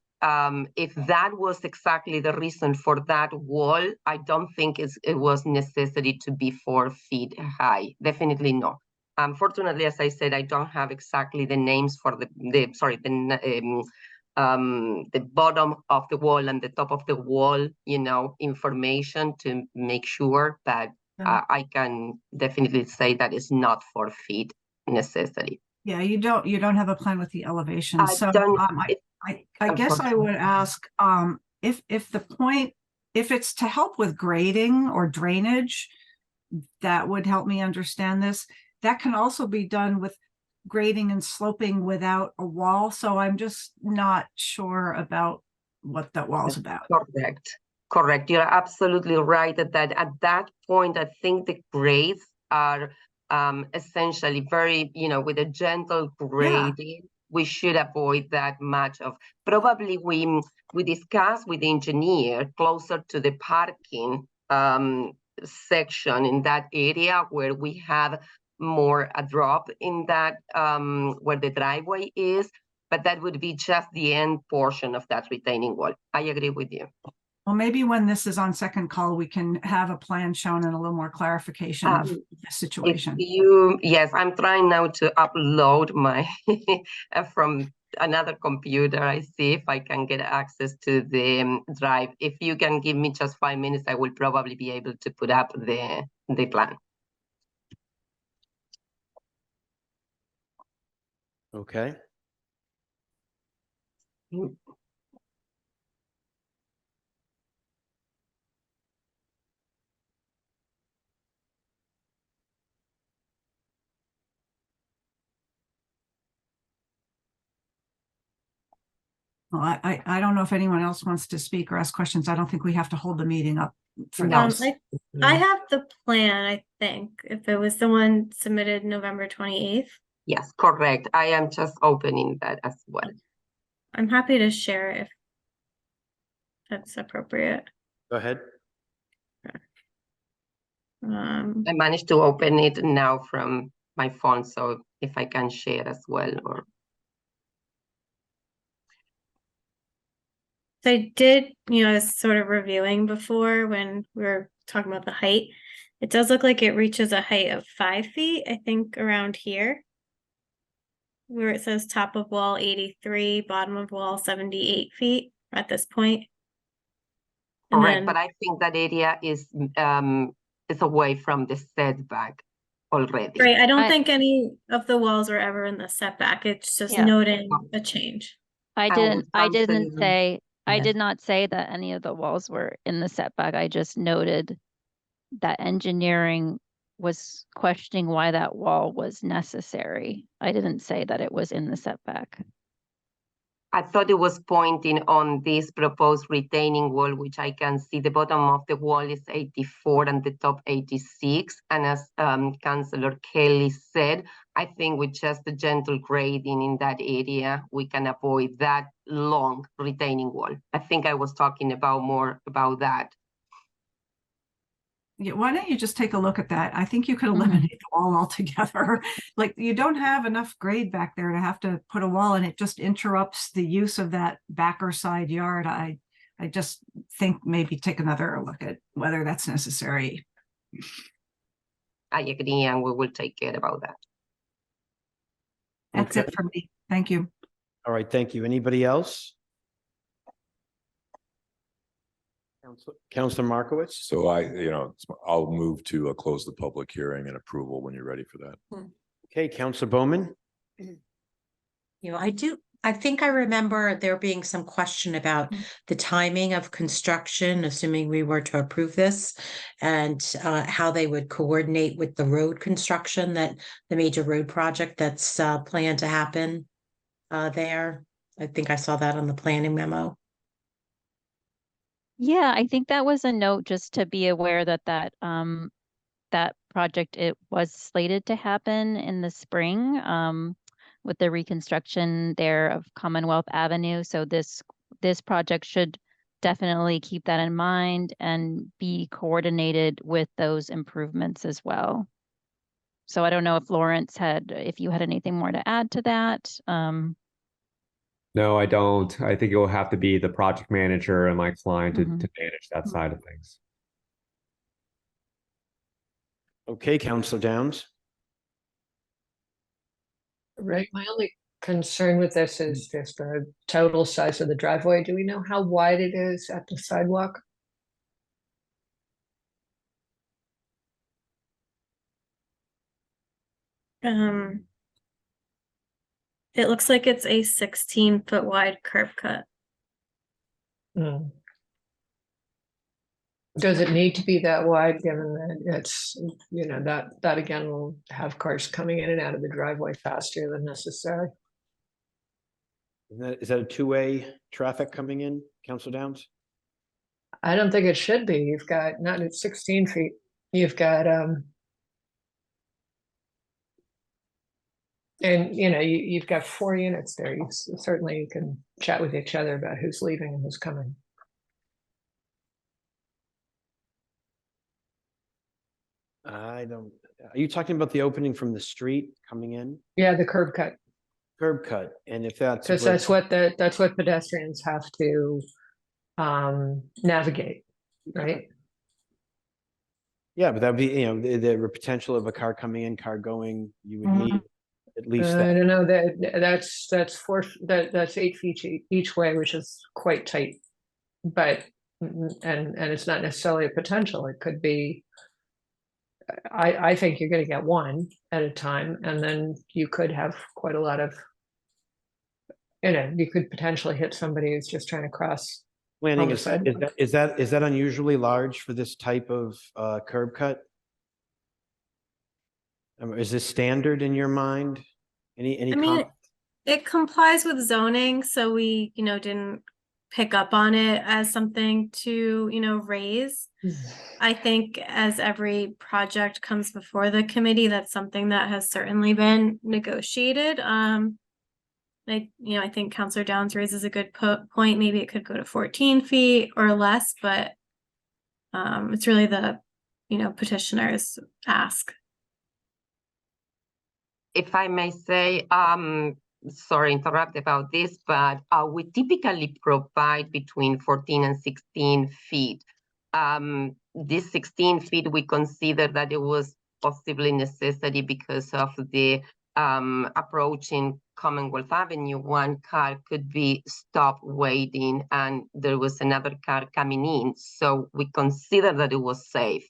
if that was exactly the reason for that wall, I don't think it was necessary to be 4 feet high. Definitely not. Unfortunately, as I said, I don't have exactly the names for the bottom of the wall and the top of the wall, information to make sure, but I can definitely say that it's not 4 feet necessary. Yeah, you don't have a plan with the elevation. I So don't- I guess I would ask, if it's to help with grading or drainage, that would help me understand this. That can also be done with grading and sloping without a wall. So I'm just not sure about what that wall's about. Correct. You're absolutely right that at that point, I think the grades are essentially very, with a gentle grading. We should avoid that much of, probably we discussed with the engineer closer to the parking section in that area where we have more a drop in that where the driveway is, but that would be just the end portion of that retaining wall. I agree with you. Well, maybe when this is on second call, we can have a plan shown and a little more clarification of the situation. Yes, I'm trying now to upload my from another computer. I see if I can get access to the drive. If you can give me just 5 minutes, I will probably be able to put up the plan. Okay. Well, I don't know if anyone else wants to speak or ask questions. I don't think we have to hold the meeting up for this. I have the plan, I think, if it was the one submitted November 28th. Yes, correct. I am just opening that as well. I'm happy to share it if that's appropriate. Go ahead. I managed to open it now from my phone, so if I can share as well, or So I did, sort of reviewing before when we were talking about the height. It does look like it reaches a height of 5 feet, I think around here. Where it says top of wall 83, bottom of wall 78 feet at this point. And correct. then- But I think that area is away from the setback already. Right, I don't think any of the walls are ever in the setback. It's just Yeah. noting a change. I would didn't say, I yeah. did not say that any of the walls were in the setback. I just noted that engineering was questioning why that wall was necessary. I didn't say that it was in the setback. I thought it was pointing on this proposed retaining wall, which I can see the bottom of the wall is 84 and the top 86. And as Councillor Kelly said, I think with just the gentle grading in that area, we can avoid that long retaining wall. I think I was talking about more about that. Yeah, why don't you just take a look at that? I think you could eliminate the wall altogether. Like, you don't have enough grade back there to have to put a wall, and it just interrupts the use of that back or side yard. I just think maybe take another look at whether that's necessary. I agree, and we will take care about that. That's Okay. it for me. Thank you. All right, thank you. Anybody else? Councilor Markowitz? So I'll move to close the public hearing and approval when you're ready for that. Okay, Councilor Bowman? I think I remember there being some question about the timing of construction, assuming we were to approve this, and how they would coordinate with the road construction, that the major road project that's planned to happen. there. I think I saw that on the planning memo. Yeah, I think that was a note just to be aware that that project, it was slated to happen in the spring, with the reconstruction there of Commonwealth Avenue. So this project should definitely keep that in mind and be coordinated with those improvements as well. So I don't know if if you had anything more to add to that. No, I don't. I think it will have to be the project manager and my client to Mhm. manage that side of things. Okay, Counselor Downs. Right, my only concern with this is just the total size of the driveway. Do we know how wide it is at the sidewalk? It looks like it's a 16-foot wide curb cut. Hmm. Does it need to be that wide, given that it's, you know, that again will have cars coming in and out of the driveway faster than necessary? Is that a two-way traffic coming in, Counselor Downs? I don't think it should be. You've got, not at 16 feet, you've got, and you know, you've got 4 units there. Certainly you can chat with each other about who's leaving and who's coming. I don't, are you talking about the opening from the street coming in? Yeah, the curb cut. Curb cut, and if that's. Because that's what pedestrians have to navigate, right? Yeah, but that'd be, you know, the potential of a car coming in, car going, you would need at least I that. don't know, that's 8 feet each way, which is quite tight. But and it's not necessarily a potential. It could be. I think you're going to get one at a time, and then you could have quite a lot of. You know, you could potentially hit somebody who's just trying to cross. Planning on the sidewalk. is that unusually large for this type of curb cut? Is this standard in your mind? Any I mean, it complies with zoning, so we, didn't pick up on it as something to, raise. I think as every project comes before the committee, that's something that has certainly been negotiated. I think Counselor Downs raises a good point. Maybe it could go to 14 feet or less, but it's really the, petitioner's ask. If I may say, sorry, interrupt about this, but we typically provide between 14 and 16 feet. This 16 feet, we consider that it was possibly necessary because of the approaching Commonwealth Avenue. One car could be stopped waiting and there was another car coming in. So we consider that it was safe.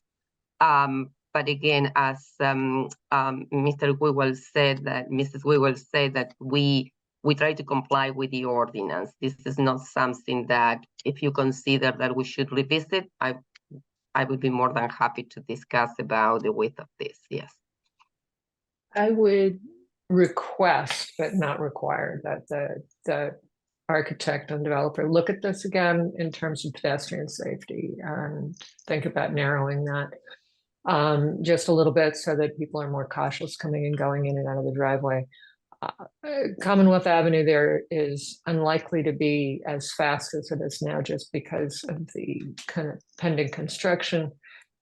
But again, as Mr. Wewell said, that Mrs. Wewell said that we try to comply with the ordinance. This is not something that, if you consider that we should revisit, I would be more than happy to discuss about the width of this. Yes. I would request, but not require, that the architect and developer look at this again in terms of pedestrian safety and think about narrowing that just a little bit so that people are more cautious coming and going in and out of the driveway. Commonwealth Avenue there is unlikely to be as fast as it is now just because of the kind of pending construction.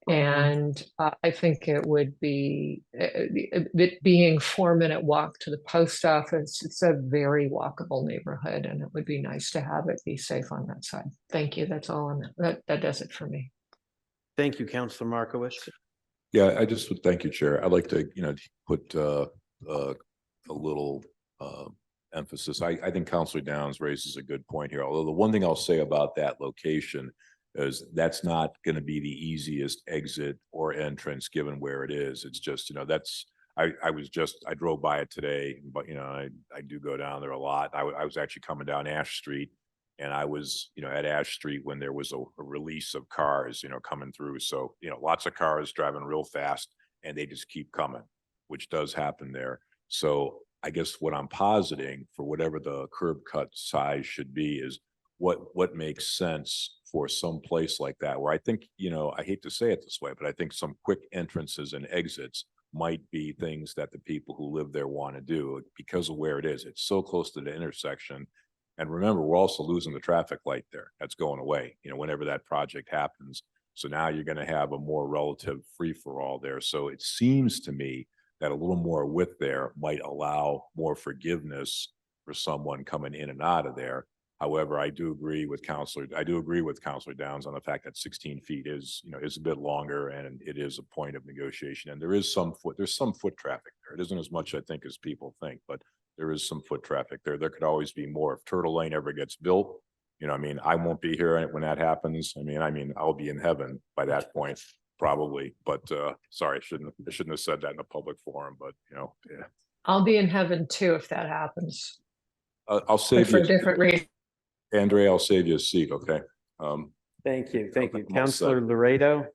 And I think it would be, it being 4-minute walk to the post office, it's a very walkable neighborhood, and it would be nice to have it be safe on that side. Thank you. That's all that does it for me. Thank you, Counselor Markowitz. Yeah, I just would thank you, Chair. I'd like to, put a little emphasis. I think Counselor Downs raises a good point here. Although the one thing I'll say about that location is that's not going to be the easiest exit or entrance given where it is. It's just, I drove by it today, but I do go down there a lot. I was actually coming down Ash Street, and I was, at Ash Street when there was a release of cars, coming through. So, lots of cars driving real fast, and they just keep coming, which does happen there. So I guess what I'm positing for whatever the curb cut size should be is what makes sense for some place like that, where I think, you know, I hate to say it this way, but I think some quick entrances and exits might be things that the people who live there want to do because of where it is. It's so close to the intersection. And remember, we're also losing the traffic light there. That's going away, you know, whenever that project happens. So now you're going to have a more relative free for all there. So it seems to me that a little more width there might allow more forgiveness for someone coming in and out of there. However, I do agree with Counselor Downs on the fact that 16 feet is, you know, is a bit longer, and it is a point of negotiation. And there's some foot traffic there. It isn't as much, I think, as people think, but there is some foot traffic there. There could always be more. If Turtle Lane ever gets built, you know, I mean, I won't be here when that happens. I mean, I'll be in heaven by that point, probably. But sorry, I shouldn't have said that in a public forum. But you know, yeah. I'll be in heaven too if that happens. I'll But save for you, a different reason. Andrea. I'll save you a seat. Okay. Thank you. Thank you. I'm all set. Counselor Laredo?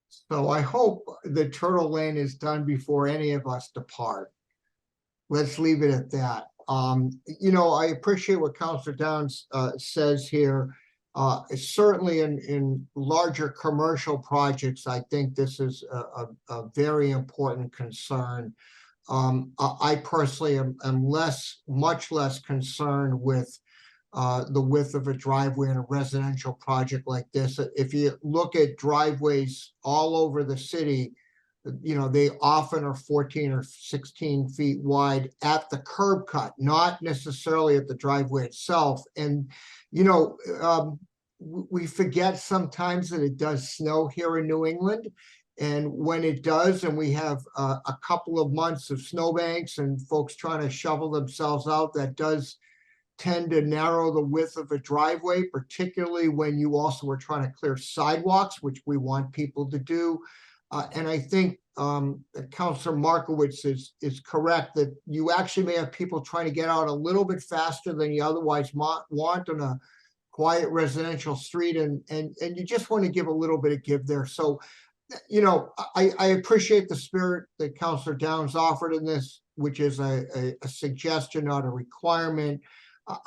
So I hope the Turtle Lane is done before any of us depart. Let's leave it at that. You know, I appreciate what Counselor Downs says here. Certainly in larger commercial projects, I think this is a very important concern. I personally am much less concerned with the width of a driveway in a residential project like this. If you look at driveways all over the city, you know, they often are 14 or 16 feet wide at the curb cut, not necessarily at the driveway itself. And, you know, we forget sometimes that it does snow here in New England. And when it does, and we have a couple of months of snowbanks and folks trying to shovel themselves out, that does tend to narrow the width of a driveway, particularly when you also are trying to clear sidewalks, which we want people to do. And I think Councilor Markowitz is correct that you actually may have people trying to get out a little bit faster than you otherwise want on a quiet residential street, and you just want to give a little bit of give there. So, you know, I appreciate the spirit that Councilor Downs offered in this, which is a suggestion, not a requirement.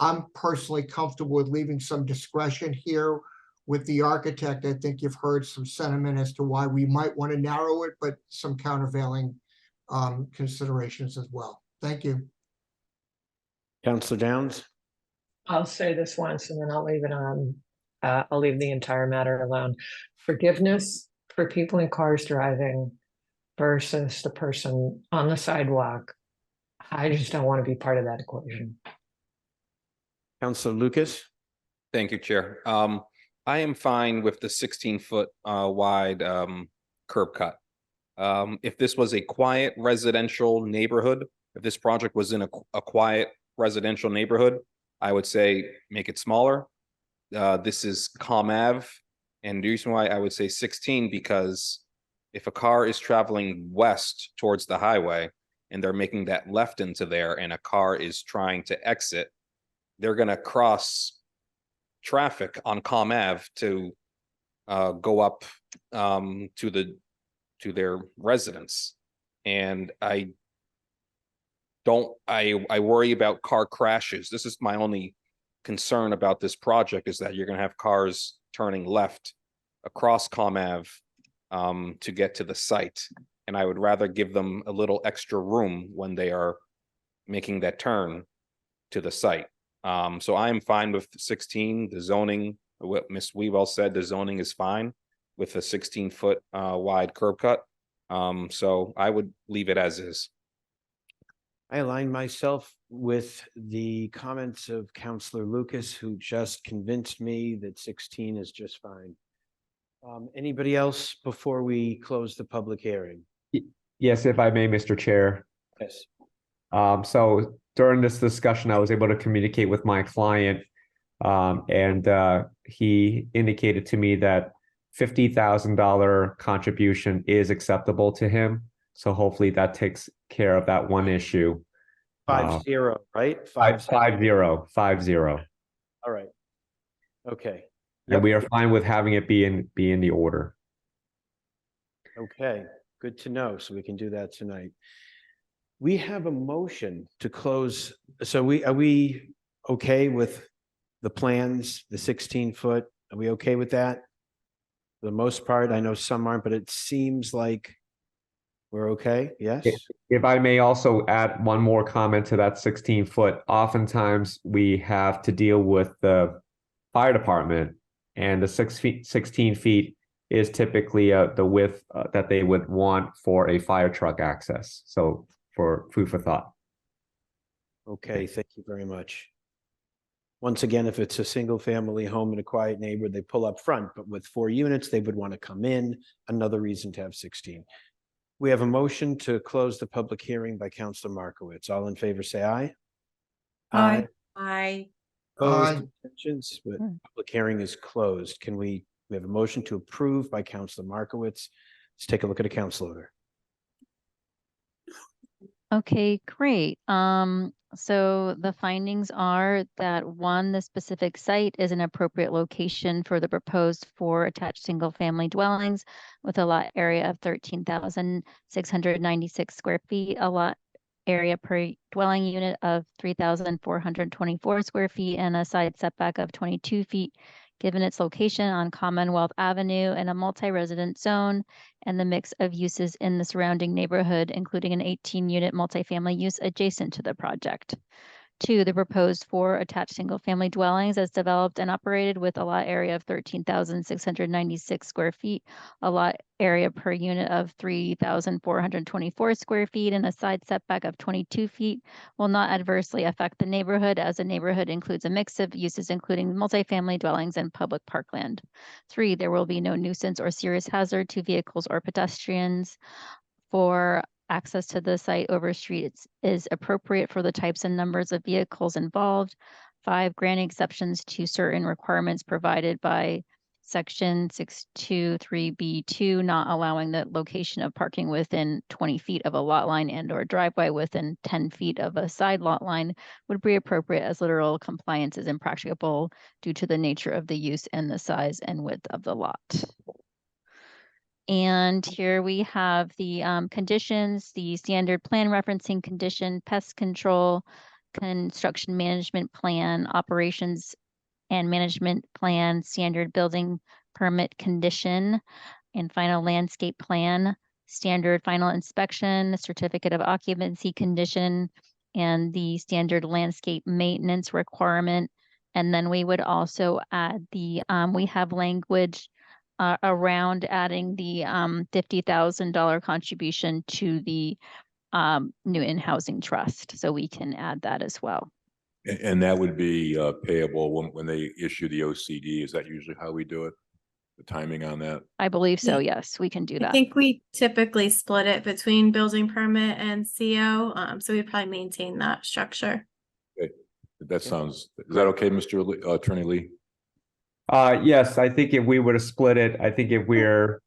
I'm personally comfortable with leaving some discretion here with the architect. I think you've heard some sentiment as to why we might want to narrow it, but some countervailing considerations as well. Thank you. Counselor Downs? I'll say this once and then I'll leave it on. I'll leave the entire matter alone. Forgiveness for people in cars driving versus the person on the sidewalk. I just don't want to be part of that equation. Counselor Lucas? Thank you, Chair. I am fine with the 16-foot wide curb cut. If this was a quiet residential neighborhood, if this project was in a quiet residential neighborhood, I would say make it smaller. This is Comm Ave, and the reason why I would say 16, because if a car is traveling west towards the highway and they're making that left into there and a car is trying to exit, they're going to cross traffic on Comm Ave to go up to their residence. And I worry about car crashes. This is my only concern about this project, is that you're going to have cars turning left across Comm Ave to get to the site. And I would rather give them a little extra room when they are making that turn to the site. So I am fine with 16. The zoning, what Ms. Weavell said, the zoning is fine with a 16-foot wide curb cut. So I would leave it as is. I align myself with the comments of Counselor Lucas, who just convinced me that 16 is just fine. Anybody else before we close the public hearing? Yes, if I may, Mr. Chair. Yes. So during this discussion, I was able to communicate with my client, and he indicated to me that $50,000 contribution is acceptable to him. So hopefully that takes care of that one issue. 50, right? 50. All right. Okay. And we are fine with having it be in the order. Okay, good to know. So we can do that tonight. We have a motion to close. So are we okay with the plans, the 16-foot? Are we okay with that? For the most part, I know some aren't, but it seems like we're okay. Yes? If I may also add one more comment to that 16-foot, oftentimes we have to deal with the fire department, and the 16 feet is typically the width that they would want for a fire truck access. So for food for thought. Okay, thank you very much. Once again, if it's a single family home in a quiet neighborhood, they pull up front, but with 4 units, they would want to come in. Another reason to have 16. We have a motion to close the public hearing by Counselor Markowitz. All in favor, say aye. Aye. I, Opposed, abstentions, but public hearing is closed. Can we have a motion to approve by Counselor Markowitz? Let's take a look at a council order. Okay, great. So the findings are that 1, the specific site is an appropriate location for the proposed 4 attached single-family dwellings with a lot area of 13,696 square feet, a lot area per dwelling unit of 3,424 square feet, and a side setback of 22 feet, given its location on Commonwealth Avenue in a multi-resident zone and the mix of uses in the surrounding neighborhood, including an 18-unit multifamily use adjacent to the project. 2, the proposed 4 attached single-family dwellings as developed and operated with a lot area of 13,696 square feet, a lot area per unit of 3,424 square feet, and a side setback of 22 feet will not adversely affect the neighborhood, as the neighborhood includes a mix of uses including multifamily dwellings and public parkland. 3, there will be no nuisance or serious hazard to vehicles or pedestrians. 4, access to the site over streets is appropriate for the types and numbers of vehicles involved. 5, granting exceptions to certain requirements provided by Section 623B2, not allowing the location of parking within 20 feet of a lot line and or driveway within 10 feet of a side lot line would be appropriate, as literal compliance is impracticable due to the nature of the use and the size and width of the lot. And here we have the conditions, the standard plan referencing condition, pest control, construction management plan, operations and management plan, standard building permit condition, and final landscape plan, standard final inspection, certificate of occupancy condition, and the standard landscape maintenance requirement. And then we would also add the, we have language around adding the $50,000 contribution to the Newton Housing Trust. So we can add that as well. And that would be payable when they issue the OCD. Is that usually how we do it? The timing on that? I believe so. Yeah. Yes, we can do I that. think we typically split it between building permit and CO, so we'd probably maintain that structure. Okay. That sounds, is that okay, Mr. Attorney Lee? Yes, I think if we were to split it, I think if we're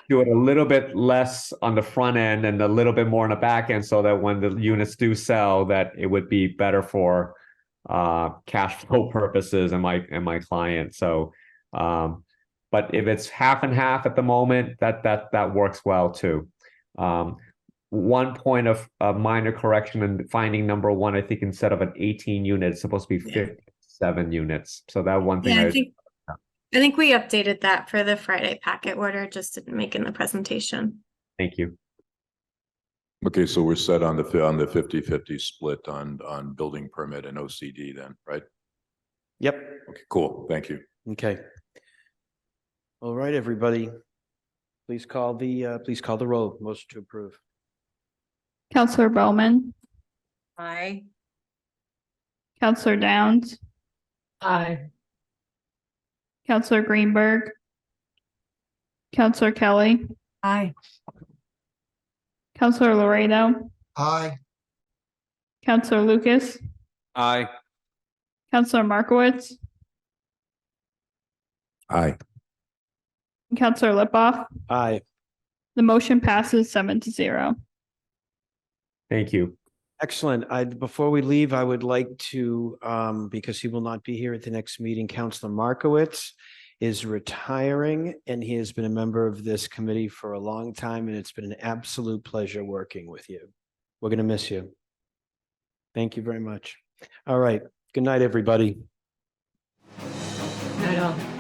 do it a little bit less on the front end and a little bit more on the back end, so that when the units do sell, that it would be better for cash flow purposes and my client. So but if it's half and half at the moment, that works well too. One point of minor correction in finding number 1, I think instead of an 18 unit, it's supposed to be 57 units. So that one thing Yeah, I think we updated that for the Friday packet order, just to make in the presentation. Thank you. Okay, so we're set on the 50-50 split on building permit and OCD then, right? Yep. Okay, cool. Thank you. Okay. All right, everybody. Please call the roll. Motion to approve. Counselor Bowman, I, Counselor Downs, Aye. Counselor Greenberg, Counselor Kelly, Aye. Counselor Laredo, Aye. Counselor Lucas, Aye. Counselor Markowitz, Aye. and Counselor Lipoff. Aye. The motion passes 7-0. Thank you. Excellent. Before we leave, I would like to, because he will not be here at the next meeting, Counselor Markowitz is retiring, and he has been a member of this committee for a long time, and it's been an absolute pleasure working with you. We're going to miss you. Thank you very much. All right. Good night, everybody. Not all.